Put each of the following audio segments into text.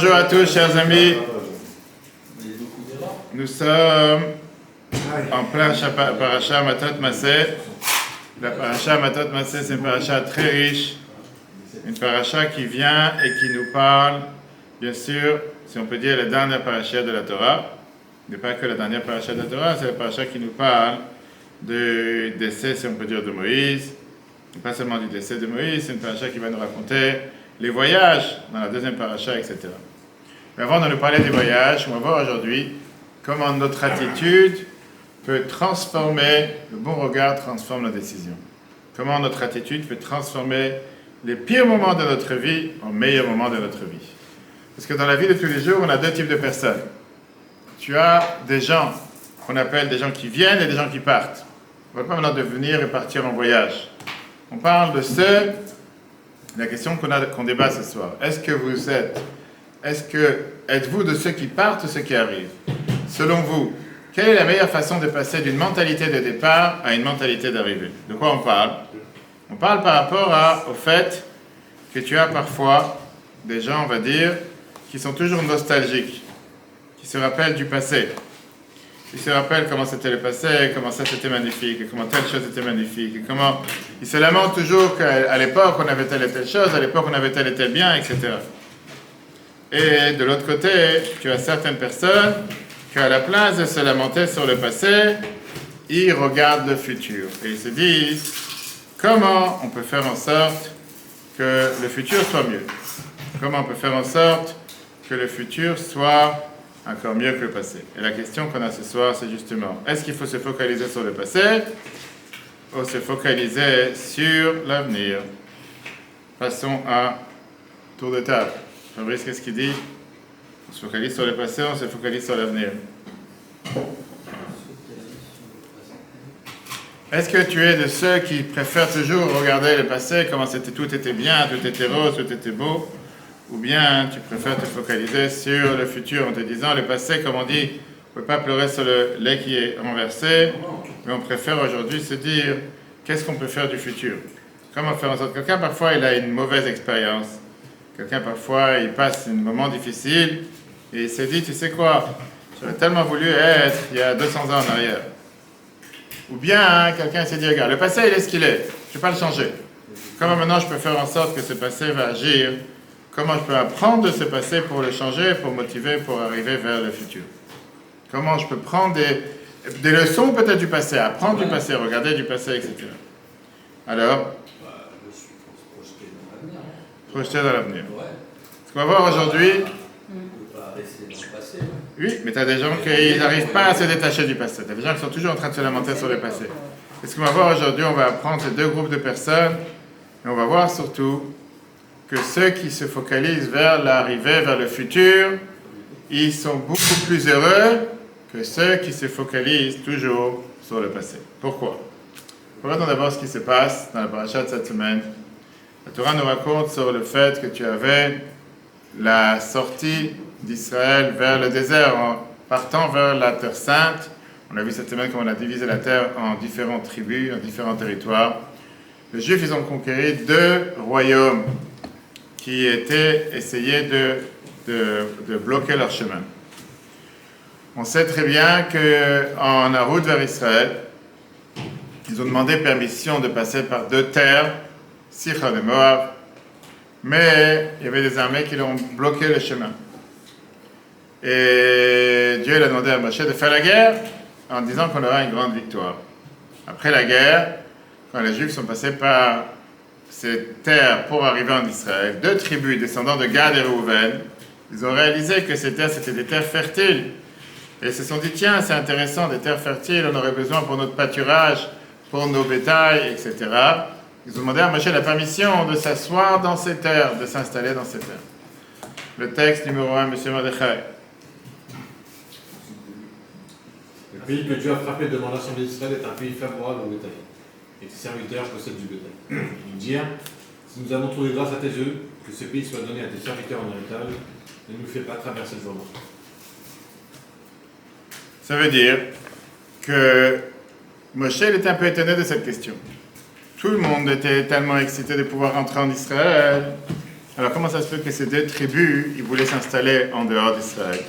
Bonjour à tous, chers amis. Nous sommes en plein paracha Matot Maseh. La paracha Matot Maseh, c'est une paracha très riche, une paracha qui vient et qui nous parle, bien sûr, si on peut dire, la dernière paracha de la Torah. Ce n'est pas que la dernière paracha de la Torah, c'est la paracha qui nous parle du décès, si on peut dire, de Moïse. Pas seulement du décès de Moïse, c'est une paracha qui va nous raconter les voyages dans la deuxième paracha, etc. Mais avant de nous parler des voyages, on va voir aujourd'hui comment notre attitude peut transformer, le bon regard transforme la décision. Comment notre attitude peut transformer les pires moments de notre vie en meilleurs moments de notre vie. Parce que dans la vie de tous les jours, on a deux types de personnes. Tu as des gens qu'on appelle des gens qui viennent et des gens qui partent. On ne parle pas maintenant de venir et partir en voyage. On parle de ceux, la question qu'on débat ce soir. Êtes-vous de ceux qui partent ou ceux qui arrivent? Selon vous, quelle est la meilleure façon de passer d'une mentalité de départ à une mentalité d'arrivée? De quoi on parle? On parle par rapport au fait que tu as parfois des gens, on va dire, qui sont toujours nostalgiques, qui se rappellent du passé. Ils se rappellent comment c'était le passé, comment ça c'était magnifique, et comment telle chose était magnifique, et comment ils se lamentent toujours qu'à l'époque on avait telle et telle chose, à l'époque on avait tel et tel bien, etc. Et de l'autre côté, tu as certaines personnes qui, à la place de se lamenter sur le passé, ils regardent le futur. Et ils se disent, comment on peut faire en sorte que le futur soit mieux? Comment on peut faire en sorte que le futur soit encore mieux que le passé? Et la question qu'on a ce soir, c'est justement, est-ce qu'il faut se focaliser sur le passé ou se focaliser sur l'avenir? Passons à tour de table. Fabrice, qu'est-ce qu'il dit? On se focalise sur le passé, on se focalise sur l'avenir. Est-ce que tu es de ceux qui préfèrent toujours regarder le passé, comment tout était bien, tout était rose, tout était beau? Ou bien tu préfères te focaliser sur le futur en te disant, le passé, comme on dit, on ne peut pas pleurer sur le lait qui est renversé, mais on préfère aujourd'hui se dire, qu'est-ce qu'on peut faire du futur? Comment faire en sorte que quelqu'un, parfois, il a une mauvaise expérience. Quelqu'un, parfois, il passe un moment difficile et il s'est dit, tu sais quoi, j'aurais tellement voulu être il y a 200 ans en arrière. Ou bien, quelqu'un s'est dit, regarde, le passé, il est ce qu'il est, je ne vais pas le changer. Comment maintenant je peux faire en sorte que ce passé va agir? Comment je peux apprendre de ce passé pour le changer, pour motiver, pour arriver vers le futur? Comment je peux prendre des leçons peut-être du passé, apprendre du passé, regarder du passé, etc. Alors, je suis projeté dans l'avenir. Projeté dans l'avenir. Ouais. Ce qu'on va voir aujourd'hui. On ne peut pas rester dans le passé. Oui, mais tu as des gens qui n'arrivent pas à se détacher du passé. Tu as des gens qui sont toujours en train de se lamenter sur le passé. Et ce qu'on va voir aujourd'hui, on va apprendre ces deux groupes de personnes. Et on va voir surtout que ceux qui se focalisent vers l'arrivée, vers le futur, ils sont beaucoup plus heureux que ceux qui se focalisent toujours sur le passé. Pourquoi? Regardons d'abord ce qui se passe dans la paracha de cette semaine. La Torah nous raconte sur le fait que tu avais la sortie d'Israël vers le désert en partant vers la Terre Sainte. On a vu cette semaine comment on a divisé la terre en différentes tribus, en différents territoires. Les Juifs, ils ont conquéri deux royaumes qui essayaient de bloquer leur chemin. On sait très bien qu'en la route vers Israël, ils ont demandé permission de passer par deux terres, Sichon et Moab, mais il y avait des armées qui ont bloqué le chemin. Et Dieu a demandé à Moshe de faire la guerre en disant qu'on aura une grande victoire. Après la guerre, quand les Juifs sont passés par ces terres pour arriver en Israël, deux tribus descendant de Gad et Reuven, ils ont réalisé que ces terres, c'était des terres fertiles. Et ils se sont dit, tiens, c'est intéressant, des terres fertiles, on aurait besoin pour notre pâturage, pour nos bétails, etc. Ils ont demandé à Moshe la permission de s'asseoir dans ces terres, de s'installer dans ces terres. Le texte numéro 1, M. Mordechai. Le pays que Dieu a frappé devant l'Assemblée d'Israël est un pays favorable au bétail. Et tes serviteurs possèdent du bétail. Ils dirent, si nous avons trouvé grâce à tes yeux, que ce pays soit donné à tes serviteurs en héritage, ne nous fais pas traverser le Jourdain. Ça veut dire que Moshe était un peu étonné de cette question. Tout le monde était tellement excité de pouvoir rentrer en Israël. Alors comment ça se fait que ces deux tribus, ils voulaient s'installer en dehors d'Israël?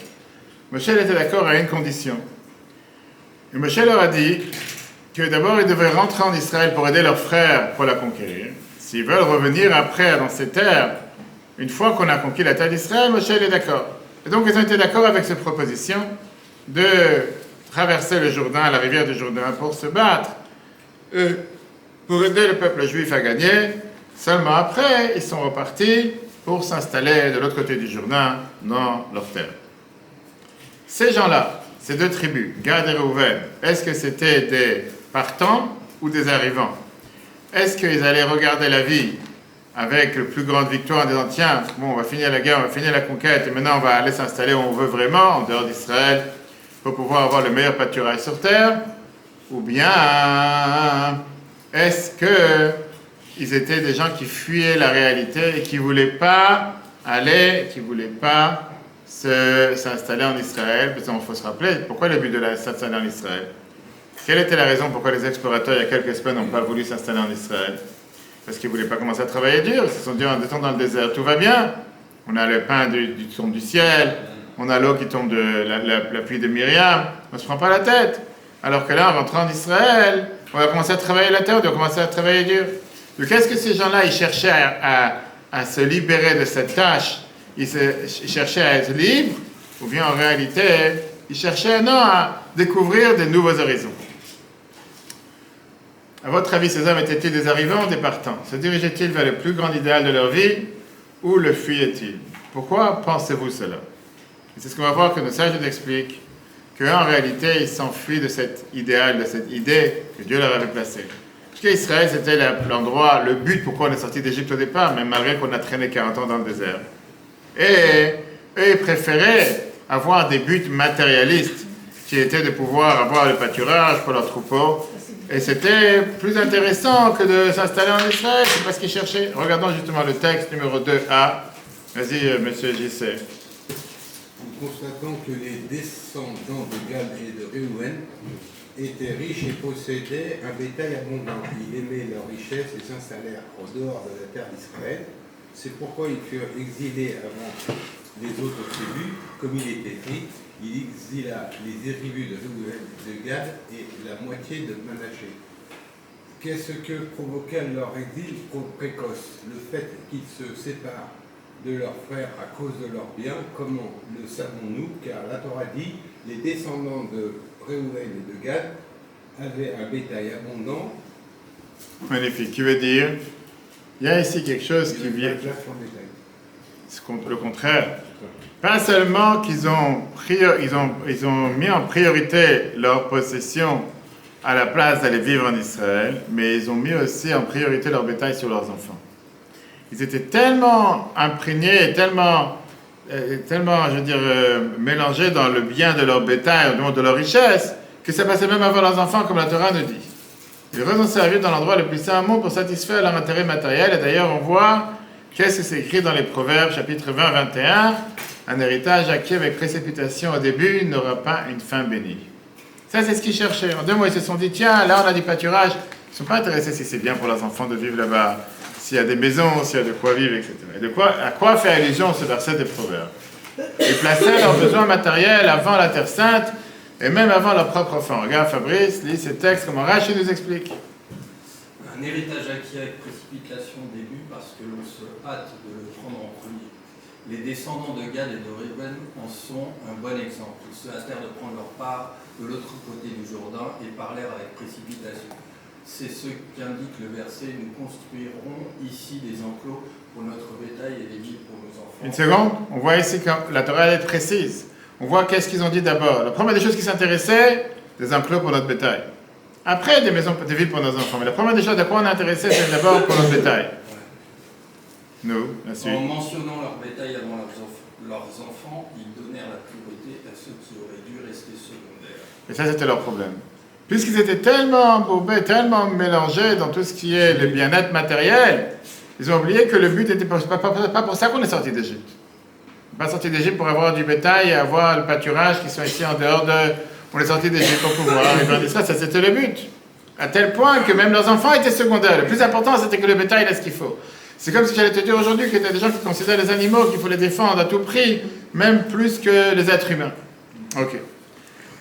Moshe était d'accord à une condition. Et Moshe leur a dit que d'abord ils devaient rentrer en Israël pour aider leurs frères pour la conquérir. S'ils veulent revenir après dans ces terres, une fois qu'on a conquis la terre d'Israël, Moshe est d'accord. Et donc ils ont été d'accord avec cette proposition de traverser le Jourdain, la rivière du Jourdain, pour se battre, pour aider le peuple juif à gagner. Seulement après, ils sont repartis pour s'installer de l'autre côté du Jourdain, dans leur terre. Ces gens-là, ces deux tribus, Gad et Reuven, est-ce que c'était des partants ou des arrivants? Est-ce qu'ils allaient regarder la vie avec la plus grande victoire en disant tiens, bon, on va finir la guerre, on va finir la conquête, et maintenant on va aller s'installer où on veut vraiment, en dehors d'Israël, pour pouvoir avoir le meilleur pâturage sur terre? Ou bien, est-ce que ils étaient des gens qui fuyaient la réalité et qui ne voulaient pas aller, qui ne voulaient pas s'installer en Israël? Parce qu'il faut se rappeler, pourquoi le but de s'installer en Israël? Quelle était la raison pourquoi les explorateurs, il y a quelques semaines, n'ont pas voulu s'installer en Israël? Parce qu'ils ne voulaient pas commencer à travailler dur. Ils se sont dit, en étant dans le désert, tout va bien. On a le pain qui tombe du ciel, on a l'eau qui tombe de la pluie de Myriam, on ne se prend pas la tête. Alors que là, en rentrant en Israël, on va commencer à travailler la terre, on doit commencer à travailler dur. Donc, est-ce que ces gens-là, ils cherchaient à se libérer de cette tâche? Ils cherchaient à être libres? Ou bien, en réalité, ils cherchaient, non, à découvrir de nouveaux horizons? À votre avis, ces hommes étaient-ils des arrivants ou des partants? Se dirigeaient-ils vers le plus grand idéal de leur vie ou le fuyaient-ils? Pourquoi pensez-vous cela? Et c'est ce qu'on va voir que nos sages nous expliquent, qu'en réalité, ils s'enfuient de cet idéal, de cette idée que Dieu leur avait placée. Parce qu'Israël, c'était l'endroit, le but pourquoi on est sorti d'Égypte au départ, même malgré qu'on a traîné 40 ans dans le désert. Et eux, ils préféraient avoir des buts matérialistes, qui étaient de pouvoir avoir le pâturage pour leurs troupeaux. Et c'était plus intéressant que de s'installer en Israël, c'est pas ce qu'ils cherchaient. Regardons justement le texte numéro 2a. Vas-y, monsieur JC. Nous constatons que les descendants de Gad et de Reuven étaient riches et possédaient un bétail abondant. Ils aimaient leur richesse et s'installèrent au dehors de la terre d'Israël. C'est pourquoi ils furent exilés avant les autres tribus, comme il était écrit. Il exila les tribus de Reuven, de Gad et la moitié de Manassé. Qu'est-ce que provoqua leur exil précoce? Le fait qu'ils se séparent de leurs frères à cause de leurs biens. Comment le savons-nous? Car la Torah dit, les descendants de Reuven et de Gad avaient un bétail abondant. Magnifique. Qui veut dire, il y a ici quelque chose qui vient. C'est le contraire. Pas seulement qu'ils ont mis en priorité leur possession à la place d'aller vivre en Israël, mais ils ont mis aussi en priorité leur bétail sur leurs enfants. Ils étaient tellement imprégnés, tellement je veux dire, mélangés dans le bien de leur bétail, de leur richesse, que ça passait même avant leurs enfants, comme la Torah nous dit. Ils ont servi dans l'endroit le plus saint au monde pour satisfaire leur intérêt matériel. Et d'ailleurs, on voit qu'est-ce que c'est écrit dans les Proverbes, chapitre 20-21. Un héritage acquis avec précipitation au début n'aura pas une fin bénie. Ça, c'est ce qu'ils cherchaient. En 2 mois, ils se sont dit, tiens, là, on a du pâturage. Ils ne sont pas intéressés si c'est bien pour leurs enfants de vivre là-bas, s'il y a des maisons, s'il y a de quoi vivre, etc. Et à quoi fait allusion ce verset des Proverbes? Ils plaçaient leurs besoins matériels avant la Terre Sainte et même avant leurs propres enfants. Regarde, Fabrice, lis ces textes, comment Rachid nous explique. Un héritage acquis avec précipitation au début parce que l'on se hâte de le prendre en premier. Les descendants de Gad et de Reuven en sont un bon exemple. Ils se hâtèrent de prendre leur part de l'autre côté du Jourdain et parlèrent avec précipitation. C'est ce qu'indique le verset. Nous construirons ici des enclos pour notre bétail et des nids pour nos enfants. Une seconde, on voit ici que la Torah est précise. On voit qu'est-ce qu'ils ont dit d'abord. La première des choses qui s'intéressaient, des enclos pour notre bétail. Après, des maisons, des villes pour nos enfants. Mais la première des choses à quoi on est intéressé, c'est d'abord pour notre bétail. Nous, la suite. En mentionnant leur bétail avant leurs enfants, ils donnèrent la priorité à ceux qui auraient dû rester secondaires. Et ça, c'était leur problème. Puisqu'ils étaient tellement embourbés, tellement mélangés dans tout ce qui est le bien-être matériel, ils ont oublié que le but n'était pas pour ça qu'on est sorti d'Égypte. On n'est pas sorti d'Égypte pour avoir du bétail et avoir le pâturage qui sont ici en dehors de... On est sorti d'Égypte pour pouvoir vivre en Israël, ça c'était le but. À tel point que même leurs enfants étaient secondaires. Le plus important, c'était que le bétail ait ce qu'il faut. C'est comme si j'allais te dire aujourd'hui qu'il y a des gens qui considèrent les animaux qu'il faut les défendre à tout prix, même plus que les êtres humains. Ok.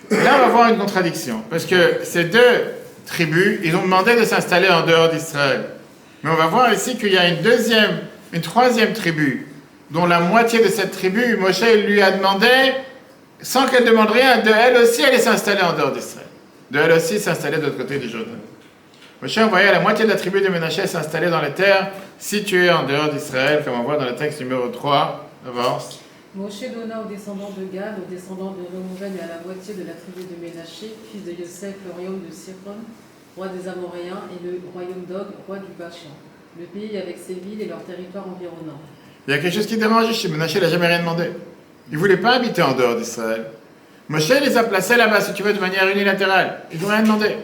Là, on va voir une contradiction, parce que ces deux tribus, ils ont demandé de s'installer en dehors d'Israël. Mais on va voir ici qu'il y a une troisième tribu, dont la moitié de cette tribu, Moshe lui a demandé, sans qu'elle demande rien, de elle aussi aller s'installer en dehors d'Israël. De elle aussi s'installer de l'autre côté du Jourdain. Moshe envoyait la moitié de la tribu de Ménaché s'installer dans les terres situées en dehors d'Israël, comme on voit dans le texte numéro 3. Avance. Moshe donna aux descendants de Gad, aux descendants de Reuven et à la moitié de la tribu de Ménaché, fils de Yosef, le royaume de Sichon, roi des Amoréens, et le royaume d'Og, roi du Bashan, le pays avec ses villes et leurs territoires environnants. Il y a quelque chose qui dérange chez Ménaché, il n'a jamais rien demandé. Il ne voulait pas habiter en dehors d'Israël. Moshe les a placés là-bas, si tu veux, de manière unilatérale. Ils n'ont rien demandé.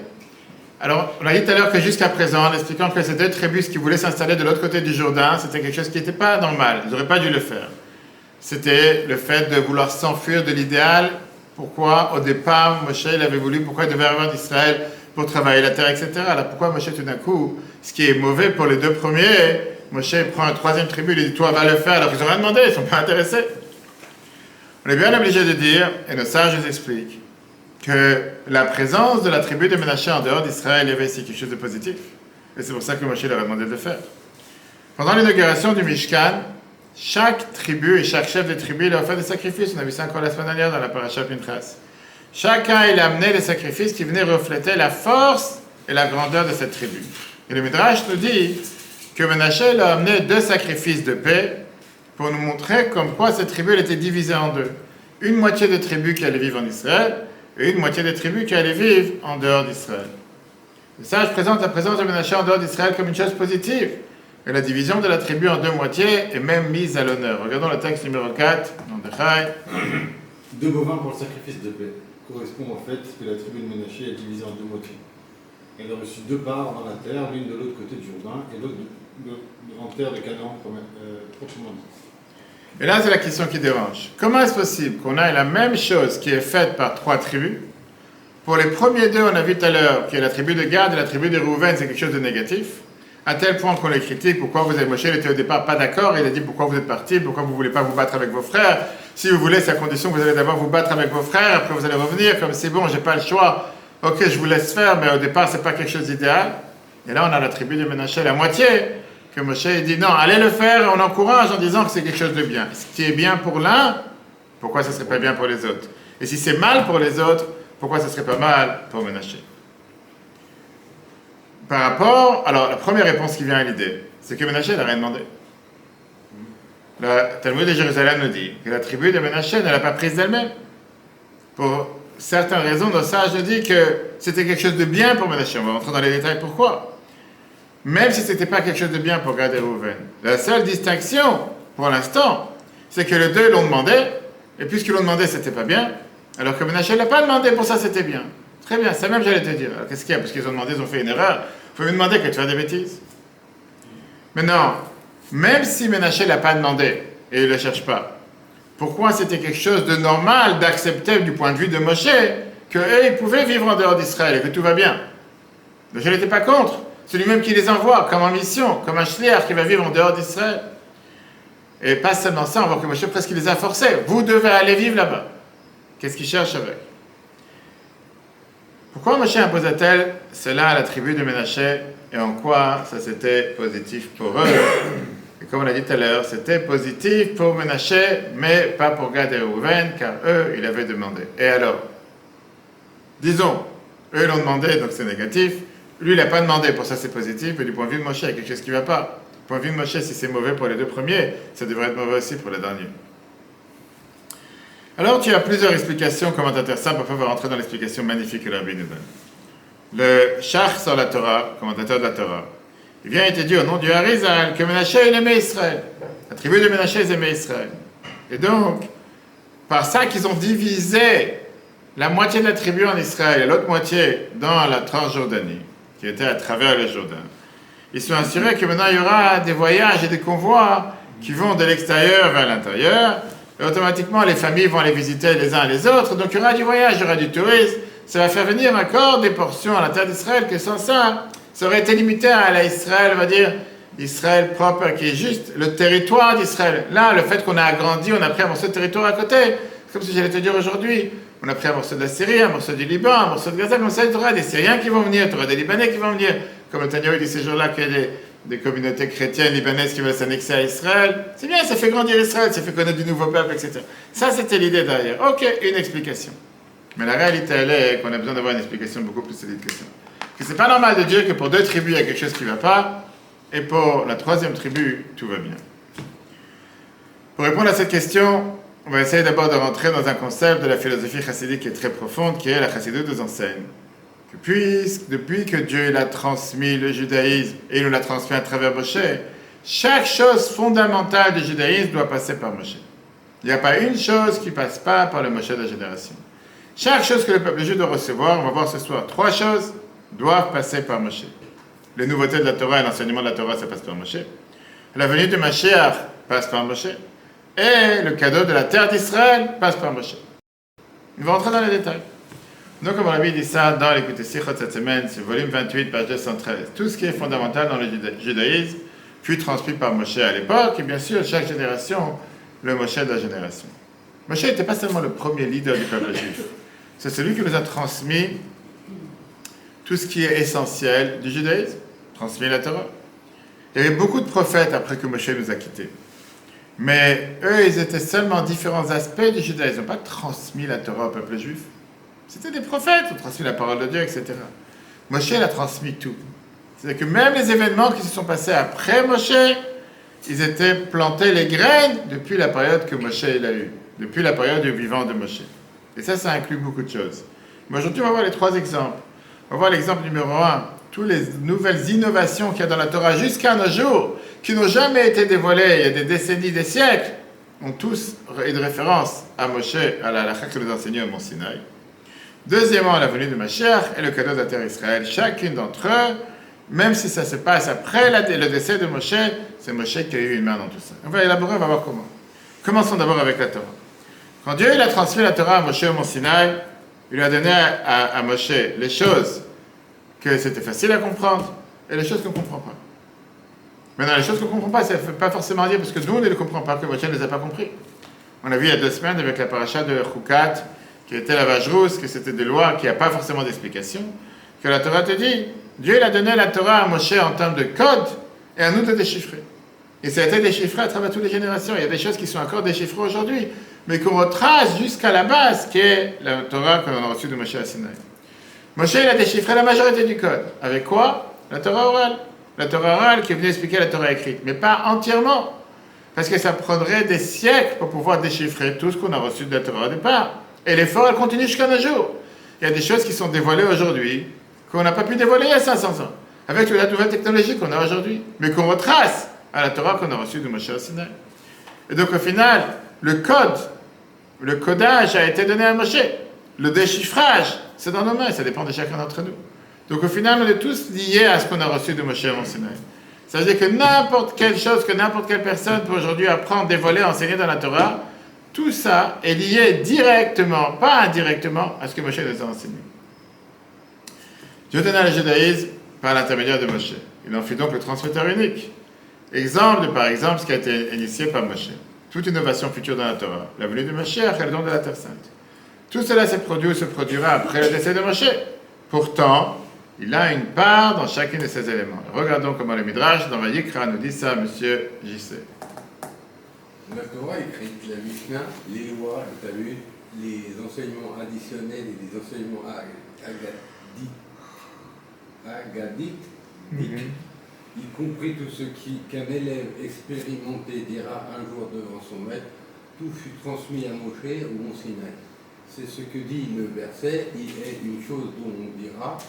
Alors, on a dit tout à l'heure que jusqu'à présent, en expliquant que ces deux tribus qui voulaient s'installer de l'autre côté du Jourdain, c'était quelque chose qui n'était pas normal. Ils n'auraient pas dû le faire. C'était le fait de vouloir s'enfuir de l'idéal. Pourquoi, au départ, Moshe il avait voulu, pourquoi il devait arriver d'Israël pour travailler la terre, etc. Alors pourquoi Moshe, tout d'un coup, ce qui est mauvais pour les deux premiers, Moshe prend un troisième tribu, il dit, toi, va le faire, alors qu'ils n'ont rien demandé, ils ne sont pas intéressés. On est bien obligé de dire, et nos sages nous expliquent, que la présence de la tribu de Ménaché en dehors d'Israël, il y avait ici quelque chose de positif. Et c'est pour ça que Moshe leur a demandé de le faire. Pendant l'inauguration du Mishkan, chaque tribu et chaque chef de tribu, il a offert des sacrifices. On a vu ça encore la semaine dernière dans la paracha Pintras. Chacun, il a amené des sacrifices qui venaient refléter la force et la grandeur de cette tribu. Et le Midrash nous dit que Ménaché a amené 2 sacrifices de paix pour nous montrer comme quoi cette tribu elle était divisée en deux. Une moitié des tribus qui allaient vivre en Israël et une moitié des tribus qui allaient vivre en dehors d'Israël. Et ça, je présente la présence de Ménaché en dehors d'Israël comme une chose positive. Et la division de la tribu en 2 moitiés est même mise à l'honneur. Regardons le texte numéro 4, Mordechai. 2 bovins pour le sacrifice de paix correspond au fait que la tribu de Ménaché est divisée en 2 moitiés. Elle a reçu 2 parts dans la terre, l'une de l'autre côté du Jourdain et l'autre en terre de Canaan proprement dit. Et là, c'est la question qui dérange. Comment est-ce possible qu'on ait la même chose qui est faite par 3 tribus? Pour les premiers 2, on a vu tout à l'heure que la tribu de Gad et la tribu de Reuven, c'est quelque chose de négatif. À tel point qu'on les critique, pourquoi vous avez Moshe, il était au départ pas d'accord, il a dit pourquoi vous êtes partis, pourquoi vous ne voulez pas vous battre avec vos frères. Si vous voulez, c'est à condition que vous allez d'abord vous battre avec vos frères, après vous allez revenir, comme c'est bon, j'ai pas le choix, ok, je vous laisse faire, mais au départ, c'est pas quelque chose d'idéal. Et là, on a la tribu de Ménaché, la moitié, que Moshe dit non, allez le faire, et on encourage en disant que c'est quelque chose de bien. Ce qui est bien pour l'un, pourquoi ça serait pas bien pour les autres? Et si c'est mal pour les autres, pourquoi ça serait pas mal pour Ménaché? Par rapport, alors la première réponse qui vient à l'idée, c'est que Ménaché n'a rien demandé. Le Talmud de Jérusalem nous dit que la tribu de Ménaché ne l'a pas prise d'elle-même. Pour certaines raisons, nos sages nous disent que c'était quelque chose de bien pour Ménaché. On va rentrer dans les détails pourquoi. Même si ce n'était pas quelque chose de bien pour Gad et Reuven. La seule distinction, pour l'instant, c'est que les 2 l'ont demandé, et puisque l'ont demandé, c'était pas bien, alors que Ménaché ne l'a pas demandé, pour ça c'était bien. Très bien, ça même j'allais te dire. Alors qu'est-ce qu'il y a? Parce qu'ils ont demandé, ils ont fait une erreur. Il faut me demander que tu fais des bêtises. Maintenant, même si Ménaché ne l'a pas demandé, et il ne le cherche pas, pourquoi c'était quelque chose de normal, d'accepter du point de vue de Moshe, qu'eux, ils pouvaient vivre en dehors d'Israël et que tout va bien? Donc je n'étais pas contre. C'est lui-même qui les envoie, comme en mission, comme un shliach qui va vivre en dehors d'Israël. Et pas seulement ça, on voit que Moshe presque les a forcés. Vous devez aller vivre là-bas. Qu'est-ce qu'il cherche avec? Pourquoi Moshe imposa-t-elle cela à la tribu de Ménaché et en quoi ça c'était positif pour eux? Et comme on l'a dit tout à l'heure, c'était positif pour Ménaché, mais pas pour Gad et Reuven, car eux, ils avaient demandé. Et alors? Disons, eux l'ont demandé, donc c'est négatif. Lui, il n'a pas demandé, pour ça c'est positif, mais du point de vue de Moshe, il y a quelque chose qui ne va pas. Du point de vue de Moshe, si c'est mauvais pour les 2 premiers, ça devrait être mauvais aussi pour les derniers. Alors, tu as plusieurs explications commentateurs simples. Parfois, on va rentrer dans l'explication magnifique que le Rabbi nous donne. Le Shach sur la Torah, commentateur de la Torah, il vient et te dit au nom du Harizal que Ménaché, il aimait Israël. La tribu de Ménaché, ils aimaient Israël. Et donc, par ça qu'ils ont divisé la moitié de la tribu en Israël et l'autre moitié dans la Transjordanie, qui était à travers le Jourdain, ils sont assurés que maintenant il y aura des voyages et des convois qui vont de l'extérieur vers l'intérieur. Et automatiquement, les familles vont les visiter les uns les autres. Donc, il y aura du voyage, il y aura du tourisme. Ça va faire venir encore des portions à la terre d'Israël que sans ça, ça aurait été limité à l'Israël, on va dire, Israël propre, qui est juste le territoire d'Israël. Là, le fait qu'on a agrandi, on a pris un morceau de territoire à côté. C'est comme si j'allais te dire aujourd'hui. On a pris un morceau de la Syrie, un morceau du Liban, un morceau de Gaza, comme ça, il y aura des Syriens qui vont venir, il y aura des Libanais qui vont venir. Comme le Tanyahu dit ces jours-là qu'il y a des communautés chrétiennes libanaises qui veulent s'annexer à Israël. C'est bien, ça fait grandir Israël, ça fait connaître du nouveau peuple, etc. Ça, c'était l'idée derrière. Ok, une explication. Mais la réalité, elle est qu'on a besoin d'avoir une explication beaucoup plus solide que ça. Que c'est pas normal de dire que pour 2 tribus, il y a quelque chose qui ne va pas, et pour la 3e tribu, tout va bien. Pour répondre à cette question, on va essayer d'abord de rentrer dans un concept de la philosophie chassidique qui est très profonde, qui est la chassidoute nous enseigne. Depuis que Dieu l'a transmis le judaïsme, et il nous l'a transmis à travers Moshe, chaque chose fondamentale du judaïsme doit passer par Moshe. Il n'y a pas une chose qui ne passe pas par le Moshe de la génération. Chaque chose que le peuple juif doit recevoir, on va voir ce soir, 3 choses doivent passer par Moshe. Les nouveautés de la Torah et l'enseignement de la Torah, ça passe par Moshe. La venue de Mashiach passe par Moshe. Et le cadeau de la terre d'Israël passe par Moshe. On va rentrer dans les détails. Donc, comme on dit ça dans l'écoute Sichot cette semaine, c'est volume 28, page 213. Tout ce qui est fondamental dans le judaïsme fut transmis par Moshe à l'époque, et bien sûr, chaque génération, le Moshe de la génération. Moshe n'était pas seulement le premier leader du peuple juif, c'est celui qui nous a transmis tout ce qui est essentiel du judaïsme, transmis la Torah. Il y avait beaucoup de prophètes après que Moshe nous a quittés. Mais eux, ils étaient seulement différents aspects du judaïsme. Ils n'ont pas transmis la Torah au peuple juif. C'était des prophètes, ils ont transmis la parole de Dieu, etc. Moshe, il a transmis tout. C'est-à-dire que même les événements qui se sont passés après Moshe, ils étaient plantés les graines depuis la période que Moshe il a eue, depuis la période du vivant de Moshe. Et ça inclut beaucoup de choses. Mais aujourd'hui, on va voir les 3 exemples. On va voir l'exemple numéro 1. Toutes les nouvelles innovations qu'il y a dans la Torah jusqu'à nos jours, qui n'ont jamais été dévoilées il y a des décennies, des siècles, ont tous une référence à Moshe, à la halakha que nous enseignait au Mont Sinaï. Deuxièmement, la venue de Mashiach et le cadeau de la terre d'Israël. Chacune d'entre eux, même si ça se passe après le décès de Moshe, c'est Moshe qui a eu une main dans tout ça. On va élaborer, on va voir comment. Commençons d'abord avec la Torah. Quand Dieu il a transmis la Torah à Moshe au Mont Sinaï, il lui a donné à Moshe les choses que c'était facile à comprendre et les choses qu'on ne comprend pas. Maintenant, les choses qu'on ne comprend pas, ça ne veut pas forcément dire parce que nous, on ne les comprend pas, que Moshe ne les a pas compris. On a vu il y a 2 semaines avec la paracha de Chukat, qui était la vache rousse, que c'était des lois qui n'ont pas forcément d'explication, que la Torah te dit, Dieu il a donné la Torah à Moshe en termes de code et à nous de déchiffrer. Et ça a été déchiffré à travers toutes les générations. Il y a des choses qui sont encore déchiffrées aujourd'hui, mais qu'on retrace jusqu'à la base, qui est la Torah que l'on a reçue de Moshe à Sinaï. Moshe il a déchiffré la majorité du code. Avec quoi? La Torah orale. La Torah orale qui est venue expliquer la Torah écrite, mais pas entièrement. Parce que ça prendrait des siècles pour pouvoir déchiffrer tout ce qu'on a reçu de la Torah au départ. Et l'effort, elle continue jusqu'à nos jours. Il y a des choses qui sont dévoilées aujourd'hui, qu'on n'a pas pu dévoiler il y a 500 ans, avec la nouvelle technologie qu'on a aujourd'hui, mais qu'on retrace à la Torah qu'on a reçue de Moshe à Sinaï. Et donc au final, le codage a été donné à Moshe. Le déchiffrage, c'est dans nos mains, ça dépend de chacun d'entre nous. Donc au final, on est tous liés à ce qu'on a reçu de Moshe à Sinaï. Ça veut dire que n'importe quelle chose, que n'importe quelle personne peut aujourd'hui apprendre, dévoiler, enseigner dans la Torah, tout ça est lié directement, pas indirectement, à ce que Moshe nous a enseigné. Dieu donna le judaïsme par l'intermédiaire de Moshe. Il en fit donc le transmetteur unique. Exemple par exemple ce qui a été initié par Moshe. Toute innovation future dans la Torah. La venue de Mashiach et le don de la Terre Sainte. Tout cela s'est produit ou se produira après le décès de Moshe. Pourtant, il a une part dans chacun de ces éléments. Regardons comment le Midrash dans Vayikra nous dit ça, monsieur J.C. La Torah écrite, la Mishnah, les lois, le Talmud, les enseignements additionnels et les enseignements agadiques, y compris tout ce qu'un élève expérimenté dira un jour devant son maître, tout fut transmis à Moshe au Mont Sinaï. C'est ce que dit le verset, il est une chose dont on dira,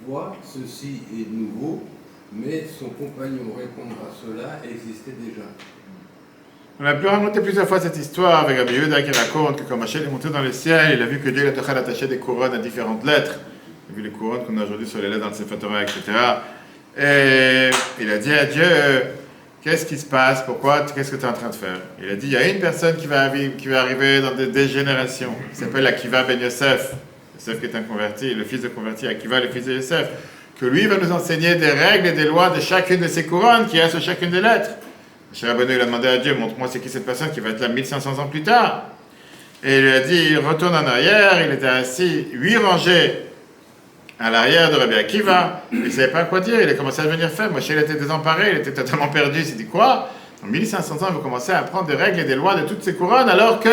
vois, ceci est nouveau, mais son compagnon répondra, cela existait déjà. On a pu raconter plusieurs fois cette histoire avec Rabbi Yehuda qui raconte que quand Moshe est monté dans le ciel, il a vu que Dieu était attaché des couronnes à différentes lettres. Il a vu les couronnes qu'on a aujourd'hui sur les lettres dans le Sefer Torah, etc. Et il a dit à Dieu, qu'est-ce qui se passe? Pourquoi? Qu'est-ce que tu es en train de faire? Il a dit, il y a une personne qui va arriver dans des générations. Il s'appelle Akiva ben Yosef. Yosef qui est un converti, le fils de converti, Akiva le fils de Yosef. que lui va nous enseigner des règles et des lois de chacune de ces couronnes qui a sur chacune des lettres. Moshe Rabbeinu, il a demandé à Dieu, montre-moi c'est qui cette personne qui va être là 1500 ans plus tard. Et il lui a dit, retourne en arrière, il était assis 8 rangées à l'arrière de Rabbi Akiva, il ne savait pas quoi dire, il a commencé à devenir faible. Moshe, il était désemparé, il était totalement perdu, il s'est dit quoi? En 1500 ans, vous commencez à apprendre des règles et des lois de toutes ces couronnes, alors que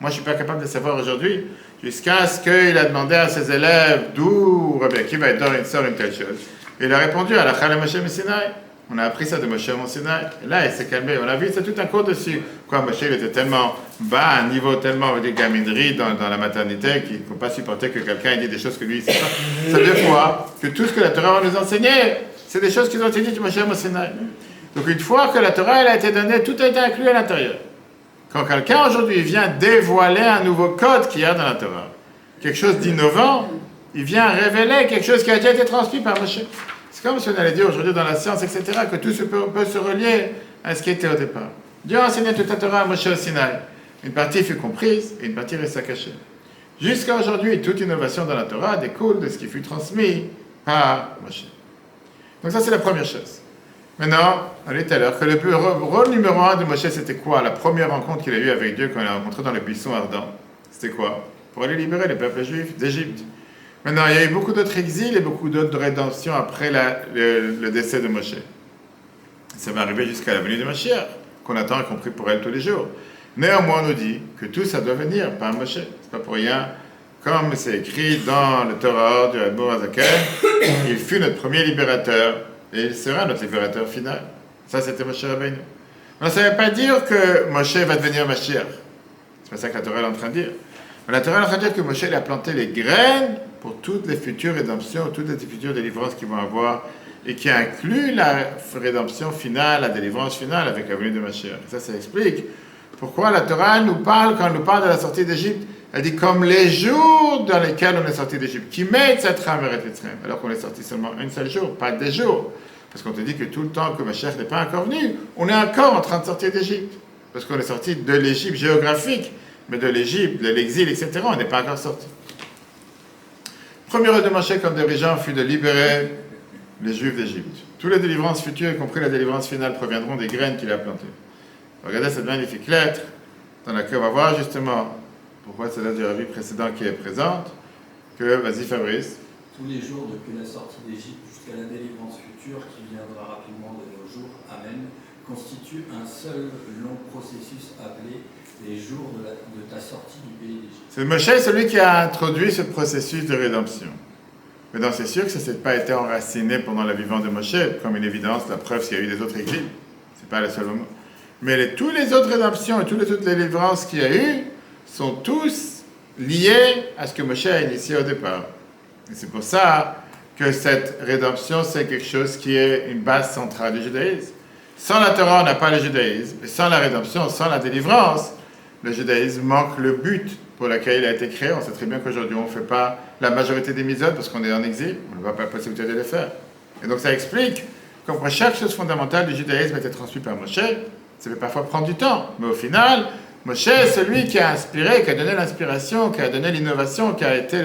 moi je ne suis pas capable de savoir aujourd'hui, jusqu'à ce qu'il a demandé à ses élèves d'où Rabbi Akiva sort une telle chose. Et il a répondu à la Chala Moshe Messinaï. On a appris ça de Moshe Messinaï. Et là, il s'est calmé. On a vu, c'est tout un cours dessus. Quoi, Moshe, il était tellement bas, à un niveau tellement de gaminerie dans la maternité qu'il ne faut pas supporter que quelqu'un ait dit des choses que lui, il ne sait pas. Ça veut dire quoi? Que tout ce que la Torah va nous enseigner, c'est des choses qui ont été dites de Moshe Messinaï. Donc une fois que la Torah elle a été donnée, tout a été inclus à l'intérieur. Quand quelqu'un aujourd'hui vient dévoiler un nouveau code qu'il y a dans la Torah, quelque chose d'innovant, il vient révéler quelque chose qui a déjà été transmis par Moshe. C'est comme si on allait dire aujourd'hui dans la science, etc., que tout peut se relier à ce qui était au départ. Dieu a enseigné toute la Torah à Moshe au Sinaï. Une partie fut comprise et une partie resta cachée. Jusqu'à aujourd'hui, toute innovation dans la Torah découle de ce qui fut transmis par Moshe. Donc ça, c'est la première chose. Maintenant, on a dit tout à l'heure que le rôle numéro 1 de Moshe, c'était quoi? La première rencontre qu'il a eue avec Dieu quand il l'a rencontré dans le buisson ardent. C'était quoi? Pour aller libérer les peuples juifs d'Égypte. Maintenant, il y a eu beaucoup d'autres exils et beaucoup d'autres rédemptions après le décès de Moshe. Ça va arriver jusqu'à la venue de Mashiach, qu'on attend y compris pour elle tous les jours. Néanmoins, on nous dit que tout ça doit venir par Moshe. C'est pas pour rien. Comme c'est écrit dans le Torah du Admor Azaken, il fut notre premier libérateur et il sera notre libérateur final. Ça, c'était Moshe Rabbeinu. Mais ça ne veut pas dire que Moshe va devenir Mashiach. C'est pas ça que la Torah est en train de dire. Mais la Torah est en train de dire que Moshe il a planté les graines pour toutes les futures rédemptions, toutes les futures délivrances qu'ils vont avoir, et qui inclut la rédemption finale, la délivrance finale avec la venue de Mashiach. Ça explique pourquoi la Torah nous parle, quand elle nous parle de la sortie d'Égypte, elle dit comme les jours dans lesquels on est sorti d'Égypte, qui met cette rame vers Mitzrayim, alors qu'on est sorti seulement un seul jour, pas des jours. Parce qu'on te dit que tout le temps que Mashiach n'est pas encore venu, on est encore en train de sortir d'Égypte. Parce qu'on est sorti de l'Égypte géographique, mais de l'Égypte, de l'exil, etc., on n'est pas encore sorti. Premier rôle de Moshe comme dirigeant fut de libérer les Juifs d'Égypte. Toutes les délivrances futures, y compris la délivrance finale, proviendront des graines qu'il a plantées. Regardez cette magnifique lettre dans laquelle on va voir justement pourquoi c'est la du Rabbi précédent qui est présente, que, vas-y Fabrice. Tous les jours depuis la sortie d'Égypte jusqu'à la délivrance future qui viendra rapidement de nos jours, Amen, constitue un seul long processus appelé les jours de ta sortie du pays d'Égypte. C'est Moshe celui qui a introduit ce processus de rédemption. Mais donc c'est sûr que ça ne s'est pas été enraciné pendant la vivance de Moshe, comme une évidence, la preuve s'il y a eu des autres exils. Ce n'est pas le seul moment. Mais tous les autres rédemptions et toutes les délivrances qu'il y a eu sont tous liés à ce que Moshe a initié au départ. Et c'est pour ça que cette rédemption, c'est quelque chose qui est une base centrale du judaïsme. Sans la Torah, on n'a pas le judaïsme. Et sans la rédemption, sans la délivrance, le judaïsme manque le but pour lequel il a été créé. On sait très bien qu'aujourd'hui, on ne fait pas la majorité des mitzvot parce qu'on est en exil. On n'a pas la possibilité de les faire. Et donc ça explique que chaque chose fondamentale du judaïsme a été transmise par Moshe. Ça peut parfois prendre du temps. Mais au final, Moshe est celui qui a inspiré, qui a donné l'inspiration, qui a donné l'innovation, qui a été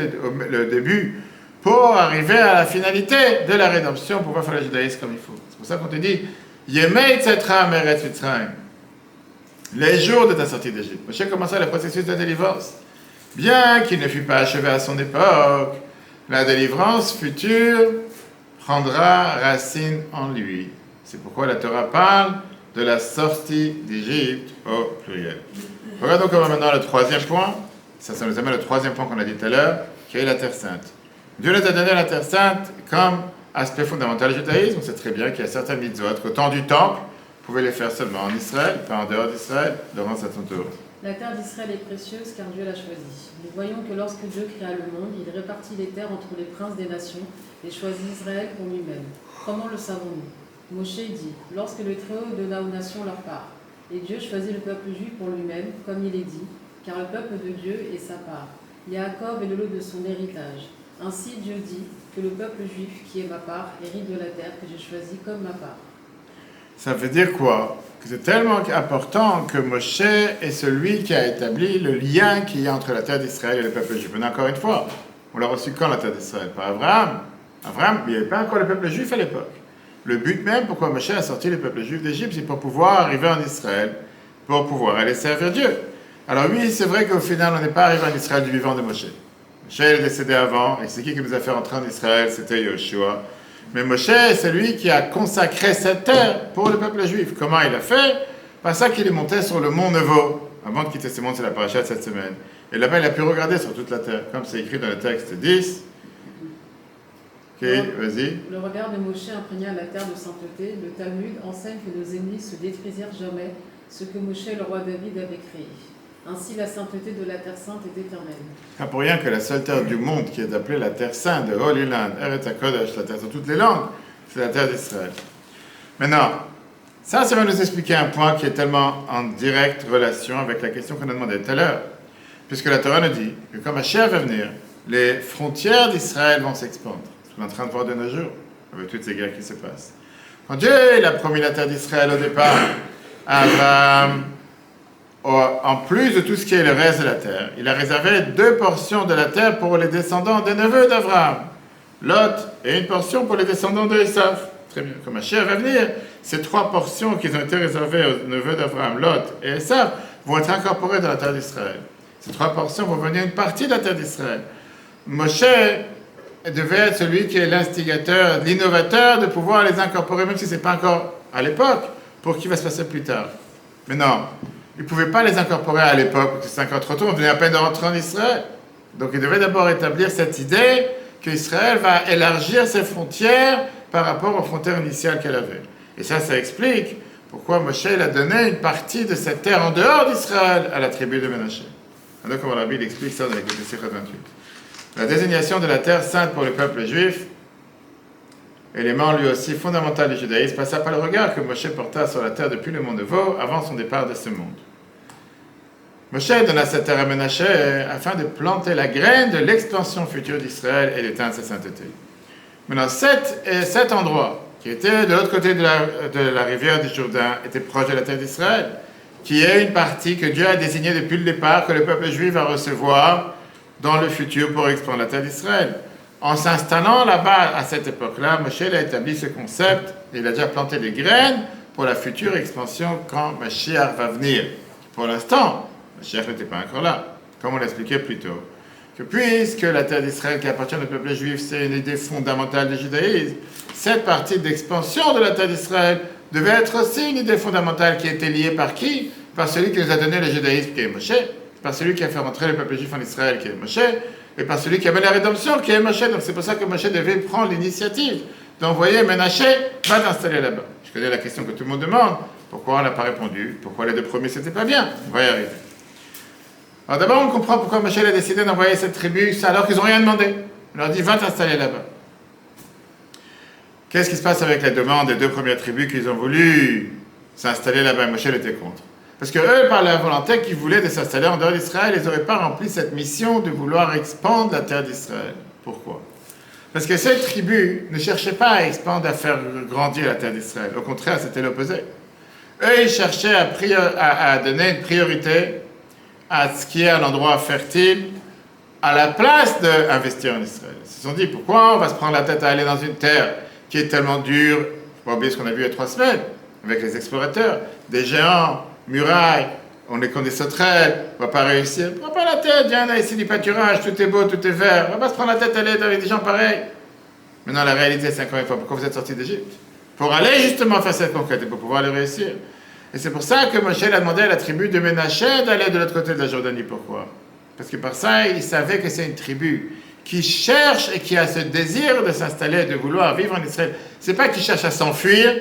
le début pour arriver à la finalité de la rédemption, pour pouvoir faire le judaïsme comme il faut. C'est pour ça qu'on te dit Yemei Tzetra Meret Mitzrayim. Les jours de ta sortie d'Égypte. Moshe commença le processus de délivrance. Bien qu'il ne fût pas achevé à son époque, la délivrance future prendra racine en lui. C'est pourquoi la Torah parle de la sortie d'Égypte au pluriel. Regardons donc maintenant le troisième point. Ça nous amène au troisième point qu'on a dit tout à l'heure, qui est la Terre Sainte. Dieu nous a donné la Terre Sainte comme aspect fondamental du judaïsme. On sait très bien qu'il y a certaines mitzvot qu'au temps du Temple, vous pouvez les faire seulement en Israël, pas en dehors d'Israël. Laurence, à ton tour. La terre d'Israël est précieuse car Dieu l'a choisie. Nous voyons que lorsque Dieu créa le monde, il répartit les terres entre les princes des nations et choisit Israël pour lui-même. Comment le savons-nous? Moshe dit, lorsque le Très-Haut donna aux nations leur part, et Dieu choisit le peuple juif pour lui-même, comme il est dit, car le peuple de Dieu est sa part. Jacob est le lot de son héritage. Ainsi Dieu dit que le peuple juif qui est ma part hérite de la terre que j'ai choisie comme ma part. Ça veut dire quoi? Que c'est tellement important que Moshe est celui qui a établi le lien qu'il y a entre la terre d'Israël et le peuple juif. Mais encore une fois, on l'a reçu quand la terre d'Israël? Par Abraham. Abraham, il n'y avait pas encore le peuple juif à l'époque. Le but même, pourquoi Moshe a sorti le peuple juif d'Égypte, c'est pour pouvoir arriver en Israël, pour pouvoir aller servir Dieu. Alors oui, c'est vrai qu'au final, on n'est pas arrivé en Israël du vivant de Moshe. Moshe est décédé avant, et c'est qui nous a fait rentrer en Israël? C'était Yoshua. Mais Moshe, c'est lui qui a consacré cette terre pour le peuple juif. Comment il a fait? Par ça qu'il est monté sur le mont Nebo. Avant de quitter ce monde, c'est la paracha de cette semaine. Et là-bas, il a pu regarder sur toute la terre, comme c'est écrit dans le texte 10. Ok, vas-y. Le regard de Moshe imprégna la terre de sainteté. Le Talmud enseigne que nos ennemis se détruisirent jamais, ce que Moshe, le roi David, avait créé. Ainsi, la sainteté de la terre sainte est éternelle. Pas pour rien que la seule terre du monde qui est appelée la terre sainte de Holy Land, Eretz HaKodesh, la terre sur toutes les langues, c'est la terre d'Israël. Maintenant, ça va nous expliquer un point qui est tellement en directe relation avec la question qu'on a demandé tout à l'heure. Puisque la Torah nous dit que quand Mashiach va venir, les frontières d'Israël vont s'expandre. Ce qu'on est en train de voir de nos jours, avec toutes ces guerres qui se passent. Quand Dieu il a promis la terre d'Israël au départ, Abraham, en plus de tout ce qui est le reste de la terre, il a réservé 2 portions de la terre pour les descendants des neveux d'Abraham, Lot, et une portion pour les descendants de Esav. Très bien. Quand Mashiach va venir, ces 3 portions qui ont été réservées aux neveux d'Abraham, Lot et Esav, vont être incorporées dans la terre d'Israël. Ces 3 portions vont venir une partie de la terre d'Israël. Moshe devait être celui qui est l'instigateur, l'innovateur de pouvoir les incorporer, même si ce n'est pas encore à l'époque, pour ce qui va se passer plus tard. Mais non, il ne pouvait pas les incorporer à l'époque, parce que c'est encore trop tôt, on venait à peine de rentrer en Israël. Donc il devait d'abord établir cette idée qu'Israël va élargir ses frontières par rapport aux frontières initiales qu'elle avait. Et ça explique pourquoi Moshe a donné une partie de cette terre en dehors d'Israël à la tribu de Ménaché. Donc, comme la Bible explique ça dans les Sirach 28. La désignation de la terre sainte pour le peuple juif, élément lui aussi fondamental du judaïsme, passa par le regard que Moshe porta sur la terre depuis le mont Nebo avant son départ de ce monde. Moshe donna cette terre à Ménaché afin de planter la graine de l'expansion future d'Israël et d'éteindre sa sainteté. Maintenant, cet endroit, qui était de l'autre côté de la rivière du Jourdain, était proche de la terre d'Israël, qui est une partie que Dieu a désignée depuis le départ, que le peuple juif va recevoir dans le futur pour expandre la terre d'Israël. En s'installant là-bas, à cette époque-là, Moshe a établi ce concept, et il a déjà planté des graines pour la future expansion quand Mashiach va venir. Pour l'instant, Mashiach n'était pas encore là, comme on l'expliquait plus tôt. Que puisque la terre d'Israël qui appartient au peuple juif, c'est une idée fondamentale du judaïsme, cette partie d'expansion de la terre d'Israël devait être aussi une idée fondamentale qui était liée par qui? Par celui qui nous a donné le judaïsme, qui est Moshe, par celui qui a fait rentrer le peuple juif en Israël, qui est Moshe, et par celui qui a mené la rédemption, qui est Moshe. Donc c'est pour ça que Moshe devait prendre l'initiative d'envoyer Ménaché, va t'installer là-bas. Je connais la question que tout le monde demande, pourquoi on n'a pas répondu, pourquoi les 2 premiers c'était pas bien, on va y arriver. Alors d'abord on comprend pourquoi Moshe a décidé d'envoyer cette tribu alors qu'ils n'ont rien demandé. Il leur dit va t'installer là-bas. Qu'est-ce qui se passe avec la demande des 2 premières tribus qu'ils ont voulu s'installer là-bas? Moshe était contre. Parce que eux, par la volonté qu'ils voulaient de s'installer en dehors d'Israël, ils n'auraient pas rempli cette mission de vouloir expandre la terre d'Israël. Pourquoi? Parce que cette tribu ne cherchait pas à expandre, à faire grandir la terre d'Israël. Au contraire, c'était l'opposé. Eux, ils cherchaient à donner une priorité à ce qui est un endroit fertile, à la place d'investir en Israël. Ils se sont dit, pourquoi on va se prendre la tête à aller dans une terre qui est tellement dure? Il ne faut pas oublier ce qu'on a vu il y a 3 semaines, avec les explorateurs, des géants, murailles, on est comme des sauterelles, on ne va pas réussir. Prends pas la tête, viens là, ici du pâturage, tout est beau, tout est vert. On ne va pas se prendre la tête à aller avec des gens pareils. Maintenant, la réalité, c'est encore une fois, pourquoi vous êtes sortis d'Égypte? Pour aller justement faire cette conquête et pour pouvoir le réussir. Et c'est pour ça que Moshe a demandé à la tribu de Ménaché d'aller de l'autre côté de la Jordanie. Pourquoi? Parce que par ça, il savait que c'est une tribu qui cherche et qui a ce désir de s'installer, de vouloir vivre en Israël. C'est pas qu'ils cherchent à s'enfuir,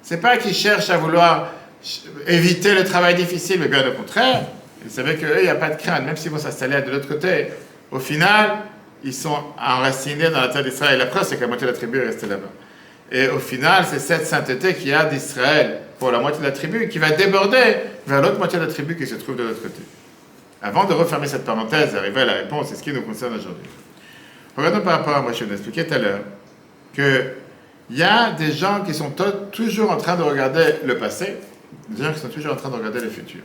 c'est pas qu'ils cherchent à vouloir éviter le travail difficile, mais bien au contraire, ils savaient qu'eux, il n'y a pas de crainte, même s'ils vont s'installer de l'autre côté. Au final, ils sont enracinés dans la terre d'Israël. La preuve, c'est que la moitié de la tribu est restée là-bas. Et au final, c'est cette sainteté qu'il y a d'Israël pour la moitié de la tribu qui va déborder vers l'autre moitié de la tribu qui se trouve de l'autre côté. Avant de refermer cette parenthèse et arriver à la réponse, c'est ce qui nous concerne aujourd'hui. Regardons par rapport à moi, je vous ai expliqué tout à l'heure qu'il y a des gens qui sont toujours en train de regarder le passé, des gens qui sont toujours en train de regarder le futur.